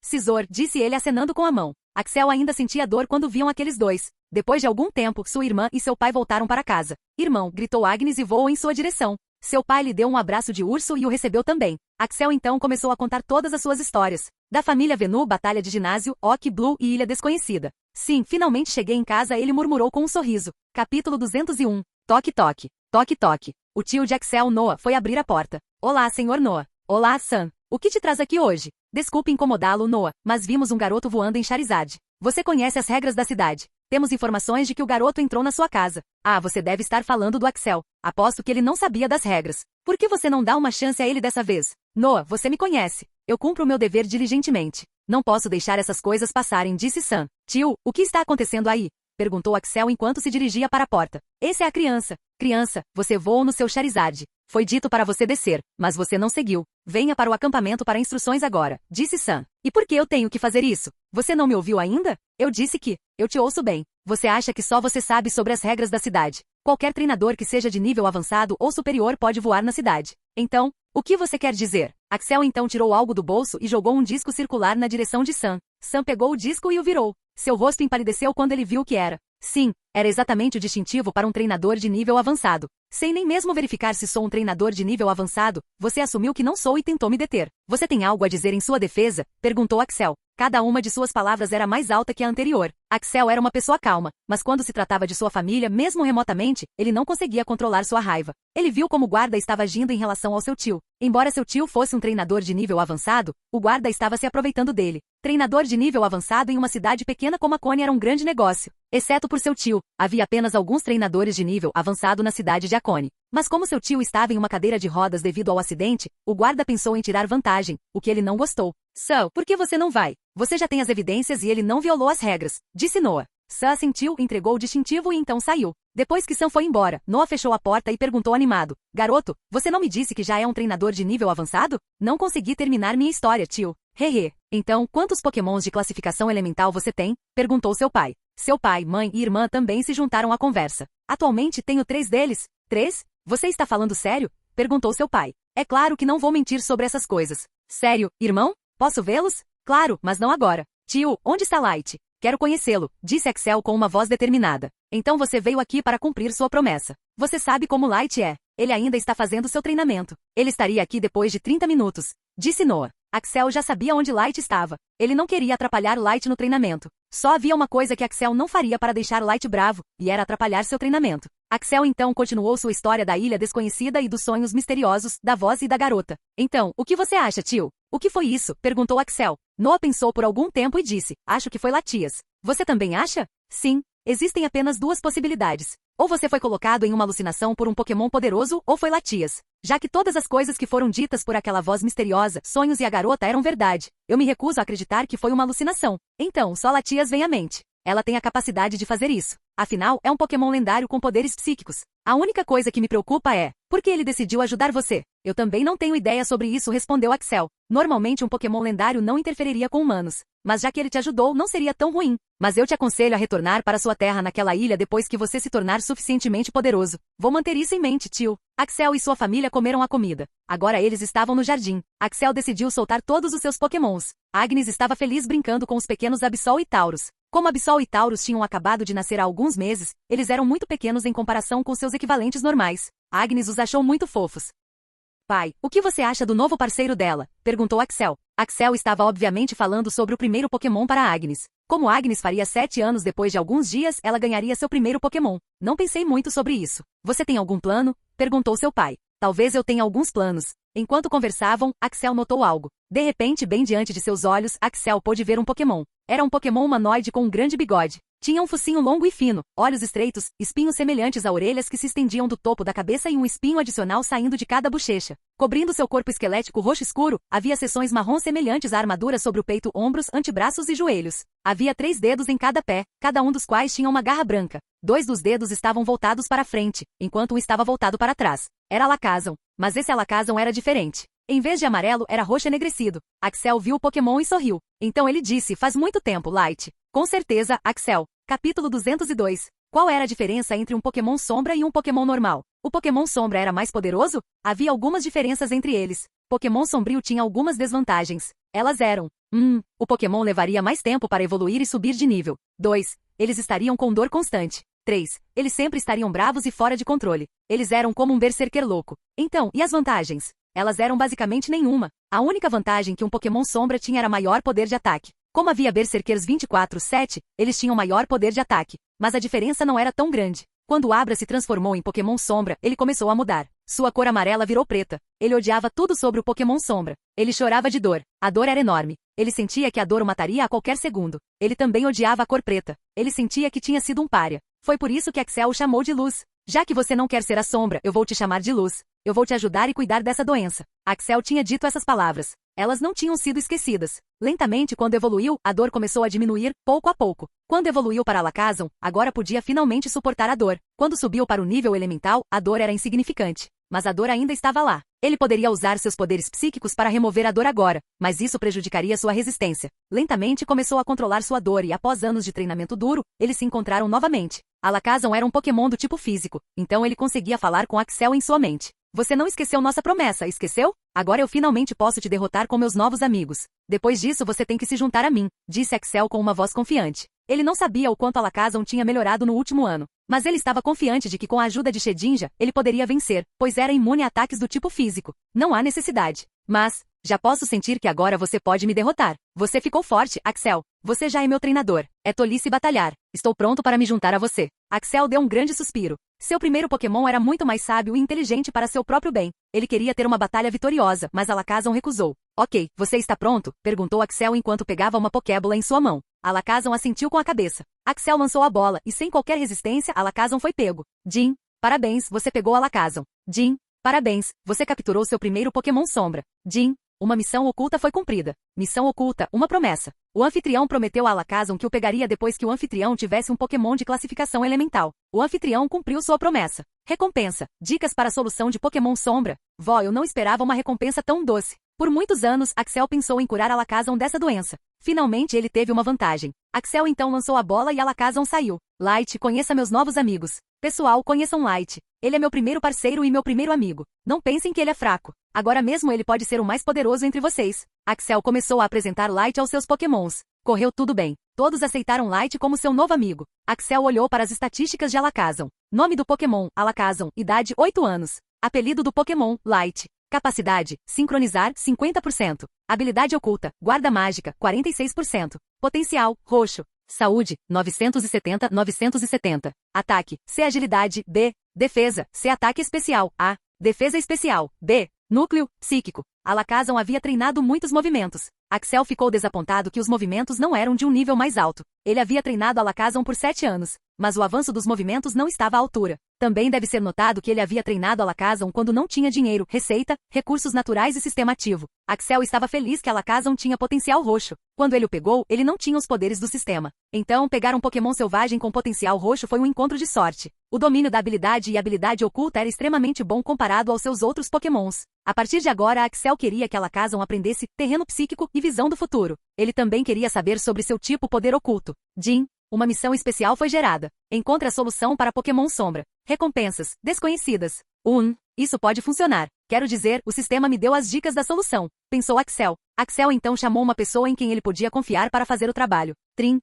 Cisor, disse ele acenando com a mão. Axel ainda sentia dor quando viam aqueles dois. Depois de algum tempo, sua irmã e seu pai voltaram para casa. Irmão, gritou Agnes e voou em sua direção. Seu pai lhe deu um abraço de urso e o recebeu também. Axel então começou a contar todas as suas histórias. Da família Venu, batalha de ginásio, Oak, Blue e Ilha Desconhecida. Sim, finalmente cheguei em casa, ele murmurou com um sorriso. Capítulo 201. Toque, toque. Toque, toque. O tio de Axel, Noah, foi abrir a porta. Olá, senhor Noah. Olá, Sam. O que te traz aqui hoje? Desculpe incomodá-lo, Noah, mas vimos um garoto voando em Charizard. Você conhece as regras da cidade. Temos informações de que o garoto entrou na sua casa. Ah, você deve estar falando do Axel. Aposto que ele não sabia das regras. Por que você não dá uma chance a ele dessa vez? Noah, você me conhece. Eu cumpro o meu dever diligentemente. Não posso deixar essas coisas passarem, disse Sam. Tio, o que está acontecendo aí? Perguntou Axel enquanto se dirigia para a porta. Esse é a criança. Criança, você voou no seu Charizard. Foi dito para você descer, mas você não seguiu. Venha para o acampamento para instruções agora, disse Sam. E por que eu tenho que fazer isso? Você não me ouviu ainda? Eu disse que, eu te ouço bem. Você acha que só você sabe sobre as regras da cidade. Qualquer treinador que seja de nível avançado ou superior pode voar na cidade. Então, o que você quer dizer? Axel então tirou algo do bolso e jogou um disco circular na direção de Sam. Sam pegou o disco e o virou. Seu rosto empalideceu quando ele viu o que era. Sim, era exatamente o distintivo para um treinador de nível avançado. Sem nem mesmo verificar se sou um treinador de nível avançado, você assumiu que não sou e tentou me deter. Você tem algo a dizer em sua defesa? Perguntou Axel. Cada uma de suas palavras era mais alta que a anterior. Axel era uma pessoa calma, mas quando se tratava de sua família, mesmo remotamente, ele não conseguia controlar sua raiva. Ele viu como o guarda estava agindo em relação ao seu tio. Embora seu tio fosse um treinador de nível avançado, o guarda estava se aproveitando dele. Treinador de nível avançado em uma cidade pequena como Akone era um grande negócio. Exceto por seu tio, havia apenas alguns treinadores de nível avançado na cidade de Akone. Mas como seu tio estava em uma cadeira de rodas devido ao acidente, o guarda pensou em tirar vantagem, o que ele não gostou. Sam, por que você não vai? Você já tem as evidências e ele não violou as regras, disse Noah. Sam assentiu, entregou o distintivo e então saiu. Depois que Sam foi embora, Noah fechou a porta e perguntou animado. Garoto, você não me disse que já é um treinador de nível avançado? Não consegui terminar minha história, tio. Hehe. Então, quantos pokémons de classificação elemental você tem? Perguntou seu pai. Seu pai, mãe e irmã também se juntaram à conversa. Atualmente tenho 3 deles. 3? Você está falando sério? Perguntou seu pai. É claro que não vou mentir sobre essas coisas. Sério, irmão? Posso vê-los? Claro, mas não agora. Tio, onde está Light? Quero conhecê-lo, disse Axel com uma voz determinada. Então você veio aqui para cumprir sua promessa. Você sabe como Light é. Ele ainda está fazendo seu treinamento. Ele estaria aqui depois de 30 minutos, disse Noah. Axel já sabia onde Light estava. Ele não queria atrapalhar Light no treinamento. Só havia uma coisa que Axel não faria para deixar Light bravo, e era atrapalhar seu treinamento. Axel então continuou sua história da ilha desconhecida e dos sonhos misteriosos, da voz e da garota. Então, o que você acha, tio? O que foi isso? Perguntou Axel. Noah pensou por algum tempo e disse, acho que foi Latias. Você também acha? Sim, existem apenas 2 possibilidades. Ou você foi colocado em uma alucinação por um Pokémon poderoso, ou foi Latias. Já que todas as coisas que foram ditas por aquela voz misteriosa, sonhos e a garota eram verdade, eu me recuso a acreditar que foi uma alucinação. Então, só Latias vem à mente. Ela tem a capacidade de fazer isso. Afinal, é um Pokémon lendário com poderes psíquicos. A única coisa que me preocupa é, por que ele decidiu ajudar você? Eu também não tenho ideia sobre isso, respondeu Axel. Normalmente um Pokémon lendário não interferiria com humanos. Mas já que ele te ajudou, não seria tão ruim. Mas eu te aconselho a retornar para sua terra naquela ilha depois que você se tornar suficientemente poderoso. Vou manter isso em mente, tio. Axel e sua família comeram a comida. Agora eles estavam no jardim. Axel decidiu soltar todos os seus Pokémons. Agnes estava feliz brincando com os pequenos Absol e Taurus. Como Absol e Taurus tinham acabado de nascer há alguns meses, eles eram muito pequenos em comparação com seus equivalentes normais. Agnes os achou muito fofos. Pai, o que você acha do novo parceiro dela? Perguntou Axel. Axel estava obviamente falando sobre o primeiro Pokémon para Agnes. Como Agnes faria 7 anos depois de alguns dias, ela ganharia seu primeiro Pokémon. Não pensei muito sobre isso. Você tem algum plano? Perguntou seu pai. Talvez eu tenha alguns planos. Enquanto conversavam, Axel notou algo. De repente, bem diante de seus olhos, Axel pôde ver um Pokémon. Era um Pokémon humanoide com um grande bigode. Tinha um focinho longo e fino, olhos estreitos, espinhos semelhantes a orelhas que se estendiam do topo da cabeça e um espinho adicional saindo de cada bochecha. Cobrindo seu corpo esquelético roxo escuro, havia seções marrom semelhantes à armadura sobre o peito, ombros, antebraços e joelhos. Havia 3 dedos em cada pé, cada um dos quais tinha uma garra branca. 2 dos dedos estavam voltados para frente, enquanto um estava voltado para trás. Era Alakazam, mas esse Alakazam era diferente. Em vez de amarelo, era roxo enegrecido. Axel viu o Pokémon e sorriu. Então ele disse, faz muito tempo, Light. Com certeza, Axel. Capítulo 202. Qual era a diferença entre um Pokémon Sombra e um Pokémon normal? O Pokémon Sombra era mais poderoso? Havia algumas diferenças entre eles. Pokémon Sombrio tinha algumas desvantagens. Elas eram: o Pokémon levaria mais tempo para evoluir e subir de nível. 2. Eles estariam com dor constante. 3. Eles sempre estariam bravos e fora de controle. Eles eram como um berserker louco. Então, e as vantagens? Elas eram basicamente nenhuma. A única vantagem que um Pokémon Sombra tinha era maior poder de ataque. Como havia Berserkers 24/7, eles tinham maior poder de ataque. Mas a diferença não era tão grande. Quando Abra se transformou em Pokémon Sombra, ele começou a mudar. Sua cor amarela virou preta. Ele odiava tudo sobre o Pokémon Sombra. Ele chorava de dor. A dor era enorme. Ele sentia que a dor o mataria a qualquer segundo. Ele também odiava a cor preta. Ele sentia que tinha sido um pária. Foi por isso que Axel o chamou de Luz. Já que você não quer ser a sombra, eu vou te chamar de Luz. Eu vou te ajudar e cuidar dessa doença. Axel tinha dito essas palavras. Elas não tinham sido esquecidas. Lentamente, quando evoluiu, a dor começou a diminuir, pouco a pouco. Quando evoluiu para Alakazam, agora podia finalmente suportar a dor. Quando subiu para o nível elemental, a dor era insignificante. Mas a dor ainda estava lá. Ele poderia usar seus poderes psíquicos para remover a dor agora, mas isso prejudicaria sua resistência. Lentamente começou a controlar sua dor e após anos de treinamento duro, eles se encontraram novamente. Alakazam era um Pokémon do tipo físico, então ele conseguia falar com Axel em sua mente. Você não esqueceu nossa promessa, esqueceu? Agora eu finalmente posso te derrotar com meus novos amigos. Depois disso você tem que se juntar a mim, disse Axel com uma voz confiante. Ele não sabia o quanto Alakazam tinha melhorado no último ano, mas ele estava confiante de que com a ajuda de Shedinja, ele poderia vencer, pois era imune a ataques do tipo físico. Não há necessidade. Mas, já posso sentir que agora você pode me derrotar. Você ficou forte, Axel. Você já é meu treinador. É tolice batalhar. Estou pronto para me juntar a você. Axel deu um grande suspiro. Seu primeiro Pokémon era muito mais sábio e inteligente para seu próprio bem. Ele queria ter uma batalha vitoriosa, mas Alakazam recusou. Ok, você está pronto? Perguntou Axel enquanto pegava uma Pokébola em sua mão. Alakazam assentiu com a cabeça. Axel lançou a bola e sem qualquer resistência, Alakazam foi pego. Jin, parabéns, você pegou Alakazam. Jin, parabéns, você capturou seu primeiro Pokémon Sombra. Jin, uma missão oculta foi cumprida. Missão oculta, uma promessa. O anfitrião prometeu a Alakazam que o pegaria depois que o anfitrião tivesse um Pokémon de classificação elemental. O anfitrião cumpriu sua promessa. Recompensa. Dicas para a solução de Pokémon Sombra. Vó, eu não esperava uma recompensa tão doce. Por muitos anos, Axel pensou em curar Alakazam dessa doença. Finalmente ele teve uma vantagem. Axel então lançou a bola e Alakazam saiu. Light, conheça meus novos amigos. Pessoal, conheçam Light. Ele é meu primeiro parceiro e meu primeiro amigo. Não pensem que ele é fraco. Agora mesmo ele pode ser o mais poderoso entre vocês. Axel começou a apresentar Light aos seus Pokémons. Correu tudo bem. Todos aceitaram Light como seu novo amigo. Axel olhou para as estatísticas de Alakazam. Nome do Pokémon, Alakazam. Idade, 8 anos. Apelido do Pokémon, Light. Capacidade, sincronizar, 50%. Habilidade oculta, guarda mágica, 46%. Potencial, roxo. Saúde, 970/970. Ataque, C agilidade, B. Defesa, C ataque especial, A. Defesa especial, B. Núcleo, psíquico. Alakazam havia treinado muitos movimentos. Axel ficou desapontado que os movimentos não eram de um nível mais alto. Ele havia treinado Alakazam por 7 anos, mas o avanço dos movimentos não estava à altura. Também deve ser notado que ele havia treinado a Lacazon quando não tinha dinheiro, receita, recursos naturais e sistema ativo. Axel estava feliz que a Lacazon tinha potencial roxo. Quando ele o pegou, ele não tinha os poderes do sistema. Então, pegar um Pokémon selvagem com potencial roxo foi um encontro de sorte. O domínio da habilidade e habilidade oculta era extremamente bom comparado aos seus outros Pokémons. A partir de agora, Axel queria que a Lacazon aprendesse terreno psíquico e visão do futuro. Ele também queria saber sobre seu tipo poder oculto. Jin. Uma missão especial foi gerada. Encontre a solução para Pokémon Sombra. Recompensas desconhecidas. Isso pode funcionar. Quero dizer, o sistema me deu as dicas da solução, pensou Axel. Axel então chamou uma pessoa em quem ele podia confiar para fazer o trabalho. Trim.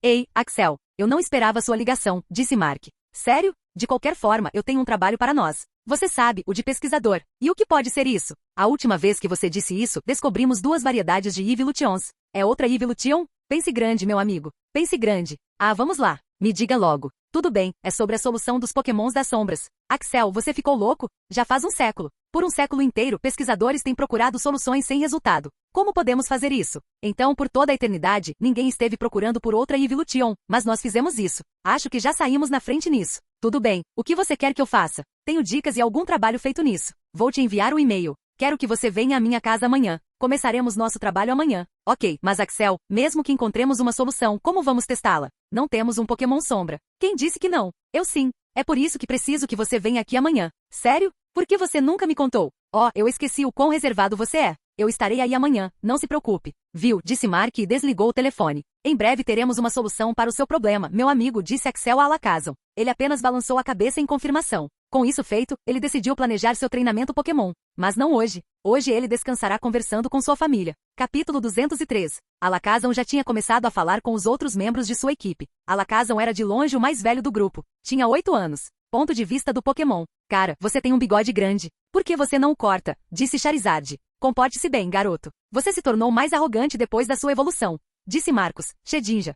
Ei, Axel, eu não esperava sua ligação, disse Mark. Sério? De qualquer forma, eu tenho um trabalho para nós. Você sabe, o de pesquisador. E o que pode ser isso? A última vez que você disse isso, descobrimos 2 variedades de Evolutions. É outra Evolution? Pense grande, meu amigo. Pense grande. Ah, vamos lá. Me diga logo. Tudo bem, é sobre a solução dos Pokémons das sombras. Axel, você ficou louco? Já faz um século. Por um século inteiro, pesquisadores têm procurado soluções sem resultado. Como podemos fazer isso? Então, por toda a eternidade, ninguém esteve procurando por outra Evolution, mas nós fizemos isso. Acho que já saímos na frente nisso. Tudo bem, o que você quer que eu faça? Tenho dicas e algum trabalho feito nisso. Vou te enviar um e-mail. Quero que você venha à minha casa amanhã. Começaremos nosso trabalho amanhã. Ok, mas Axel, mesmo que encontremos uma solução, como vamos testá-la? Não temos um Pokémon Sombra. Quem disse que não? Eu sim. É por isso que preciso que você venha aqui amanhã. Sério? Por que você nunca me contou? Eu esqueci o quão reservado você é. Eu estarei aí amanhã, não se preocupe. Viu, disse Mark e desligou o telefone. Em breve teremos uma solução para o seu problema, meu amigo, disse Axel a Lacazon. Ele apenas balançou a cabeça em confirmação. Com isso feito, ele decidiu planejar seu treinamento Pokémon. Mas não hoje. Hoje ele descansará conversando com sua família. Capítulo 203. A Lacazon já tinha começado a falar com os outros membros de sua equipe. A Lacazon era de longe o mais velho do grupo. Tinha 8 anos. Ponto de vista do Pokémon. Cara, você tem um bigode grande. Por que você não o corta? Disse Charizard. Comporte-se bem, garoto. Você se tornou mais arrogante depois da sua evolução. Disse Marcos, Shedinja.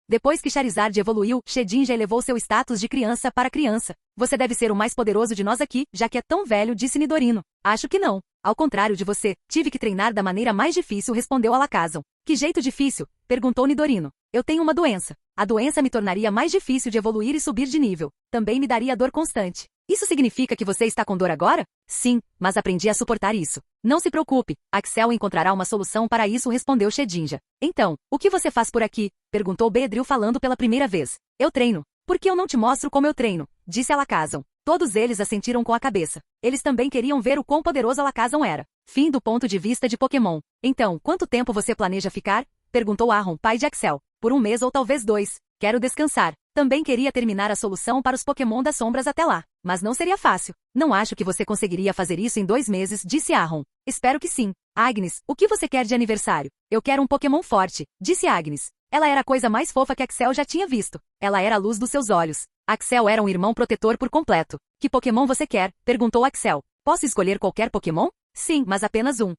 Depois que Charizard evoluiu, Shedinja elevou seu status de criança para criança. Você deve ser o mais poderoso de nós aqui, já que é tão velho, disse Nidorino. Acho que não. Ao contrário de você, tive que treinar da maneira mais difícil, respondeu Lacazon. Que jeito difícil? Perguntou Nidorino. Eu tenho uma doença. A doença me tornaria mais difícil de evoluir e subir de nível. Também me daria dor constante. Isso significa que você está com dor agora? Sim, mas aprendi a suportar isso. Não se preocupe, Axel encontrará uma solução para isso, respondeu Shedinja. Então, o que você faz por aqui? Perguntou Beedrill falando pela primeira vez. Eu treino. Por que eu não te mostro como eu treino? Disse Lacazon. Todos eles assentiram com a cabeça. Eles também queriam ver o quão poderoso Lacazon era. Fim do ponto de vista de Pokémon. Então, quanto tempo você planeja ficar? Perguntou Aaron, pai de Axel. Por 1 mês ou talvez 2. Quero descansar. Também queria terminar a solução para os Pokémon das sombras até lá. Mas não seria fácil. Não acho que você conseguiria fazer isso em 2 meses, disse Aaron. Espero que sim. Agnes, o que você quer de aniversário? Eu quero um Pokémon forte, disse Agnes. Ela era a coisa mais fofa que Axel já tinha visto. Ela era a luz dos seus olhos. Axel era um irmão protetor por completo. Que Pokémon você quer? Perguntou Axel. Posso escolher qualquer Pokémon? Sim, mas apenas um.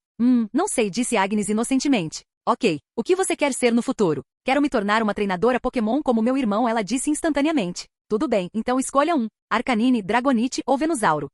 Não sei, disse Agnes inocentemente. Ok, o que você quer ser no futuro? Quero me tornar uma treinadora Pokémon como meu irmão, ela disse instantaneamente. Tudo bem, então escolha um. Arcanine, Dragonite ou Venusauro.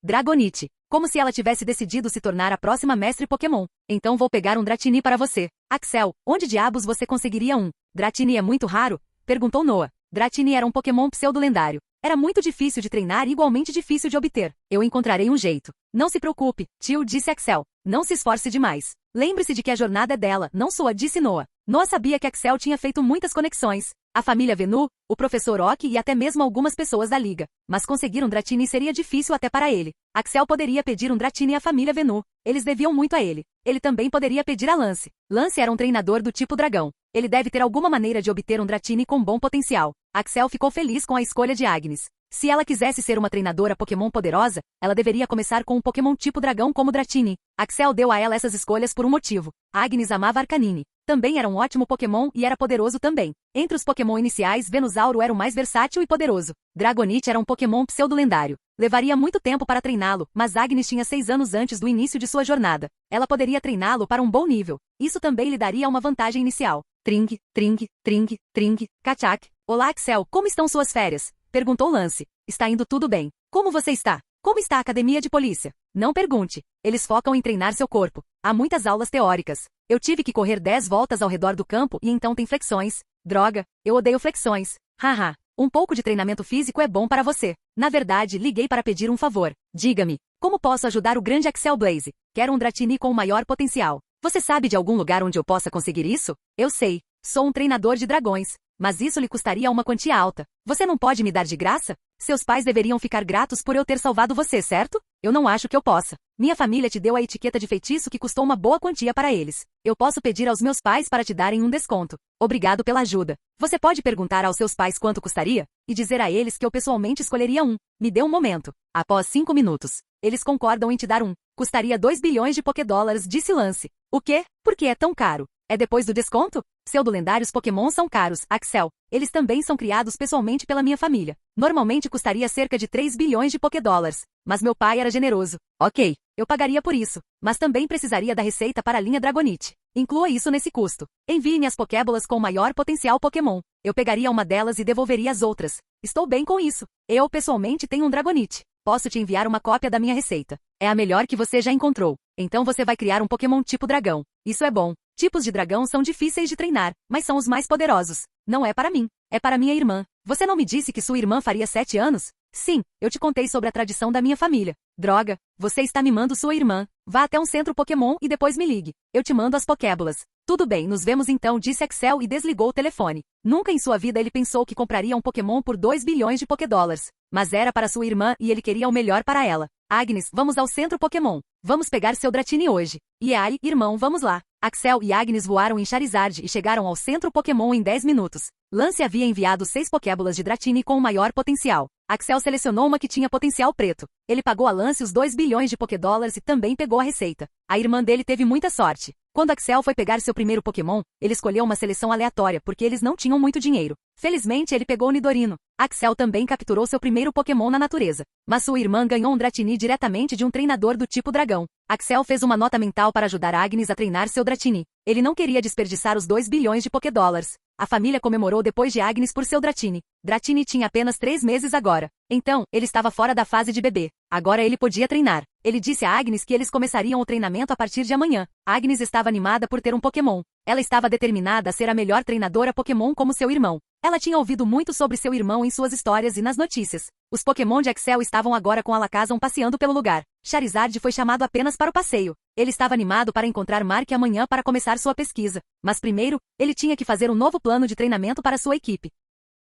Dragonite. Como se ela tivesse decidido se tornar a próxima mestre Pokémon. Então vou pegar um Dratini para você. Axel, onde diabos você conseguiria um? Dratini é muito raro? Perguntou Noah. Dratini era um Pokémon pseudo-lendário. Era muito difícil de treinar e igualmente difícil de obter. Eu encontrarei um jeito. Não se preocupe, tio, disse Axel. Não se esforce demais. Lembre-se de que a jornada é dela, não sua, disse Noah. Noah sabia que Axel tinha feito muitas conexões. A família Venu, o professor Oak e até mesmo algumas pessoas da liga. Mas conseguir um Dratini seria difícil até para ele. Axel poderia pedir um Dratini à família Venu. Eles deviam muito a ele. Ele também poderia pedir a Lance. Lance era um treinador do tipo dragão. Ele deve ter alguma maneira de obter um Dratini com bom potencial. Axel ficou feliz com a escolha de Agnes. Se ela quisesse ser uma treinadora Pokémon poderosa, ela deveria começar com um Pokémon tipo dragão como Dratini. Axel deu a ela essas escolhas por um motivo. Agnes amava Arcanine. Também era um ótimo Pokémon e era poderoso também. Entre os Pokémon iniciais, Venusauro era o mais versátil e poderoso. Dragonite era um Pokémon pseudo-lendário. Levaria muito tempo para treiná-lo, mas Agnes tinha 6 anos antes do início de sua jornada. Ela poderia treiná-lo para um bom nível. Isso também lhe daria uma vantagem inicial. Kachak. Olá, Axel, como estão suas férias? Perguntou Lance. Está indo tudo bem. Como você está? Como está a academia de polícia? Não pergunte. Eles focam em treinar seu corpo. Há muitas aulas teóricas. Eu tive que correr 10 voltas ao redor do campo e então tem flexões. Droga, eu odeio flexões. Haha. Um pouco de treinamento físico é bom para você. Na verdade, liguei para pedir um favor. Diga-me, como posso ajudar o grande Axel Blaze? Quero um Dratini com maior potencial. Você sabe de algum lugar onde eu possa conseguir isso? Eu sei. Sou um treinador de dragões. Mas isso lhe custaria uma quantia alta. Você não pode me dar de graça? Seus pais deveriam ficar gratos por eu ter salvado você, certo? Eu não acho que eu possa. Minha família te deu a etiqueta de feitiço que custou uma boa quantia para eles. Eu posso pedir aos meus pais para te darem um desconto. Obrigado pela ajuda. Você pode perguntar aos seus pais quanto custaria? E dizer a eles que eu pessoalmente escolheria um. Me dê um momento. Após 5 minutos. Eles concordam em te dar um. Custaria 2 bilhões de Pokédólares, disse Lance. O quê? Por que é tão caro? É depois do desconto? Pseudo-lendários Pokémon são caros, Axel. Eles também são criados pessoalmente pela minha família. Normalmente custaria cerca de 3 bilhões de Pokédólares. Mas meu pai era generoso. Ok, eu pagaria por isso. Mas também precisaria da receita para a linha Dragonite. Inclua isso nesse custo. Envie-me as Pokébolas com maior potencial Pokémon. Eu pegaria uma delas e devolveria as outras. Estou bem com isso. Eu, pessoalmente, tenho um Dragonite. Posso te enviar uma cópia da minha receita. É a melhor que você já encontrou. Então você vai criar um Pokémon tipo dragão. Isso é bom. Tipos de dragão são difíceis de treinar, mas são os mais poderosos. Não é para mim. É para minha irmã. Você não me disse que sua irmã faria 7 anos? Sim, eu te contei sobre a tradição da minha família. Droga, você está mimando sua irmã. Vá até um centro Pokémon e depois me ligue. Eu te mando as Pokébolas. Tudo bem, nos vemos então, disse Axel e desligou o telefone. Nunca em sua vida ele pensou que compraria um Pokémon por 2 bilhões de Pokédólares. Mas era para sua irmã e ele queria o melhor para ela. Agnes, vamos ao centro Pokémon. Vamos pegar seu Dratini hoje. E aí, irmão, vamos lá. Axel e Agnes voaram em Charizard e chegaram ao centro Pokémon em 10 minutos. Lance havia enviado 6 Pokébolas de Dratini com o maior potencial. Axel selecionou uma que tinha potencial preto. Ele pagou a Lance os 2 bilhões de Pokédólares e também pegou a receita. A irmã dele teve muita sorte. Quando Axel foi pegar seu primeiro Pokémon, ele escolheu uma seleção aleatória porque eles não tinham muito dinheiro. Felizmente ele pegou o Nidorino. Axel também capturou seu primeiro Pokémon na natureza. Mas sua irmã ganhou um Dratini diretamente de um treinador do tipo dragão. Axel fez uma nota mental para ajudar Agnes a treinar seu Dratini. Ele não queria desperdiçar os 2 bilhões de Pokédólares. A família comemorou depois de Agnes por seu Dratini. Dratini tinha apenas 3 meses agora. Então, ele estava fora da fase de bebê. Agora ele podia treinar. Ele disse a Agnes que eles começariam o treinamento a partir de amanhã. Agnes estava animada por ter um Pokémon. Ela estava determinada a ser a melhor treinadora Pokémon como seu irmão. Ela tinha ouvido muito sobre seu irmão em suas histórias e nas notícias. Os Pokémon de Axel estavam agora com Alakazam passeando pelo lugar. Charizard foi chamado apenas para o passeio. Ele estava animado para encontrar Mark amanhã para começar sua pesquisa. Mas primeiro, ele tinha que fazer um novo plano de treinamento para sua equipe.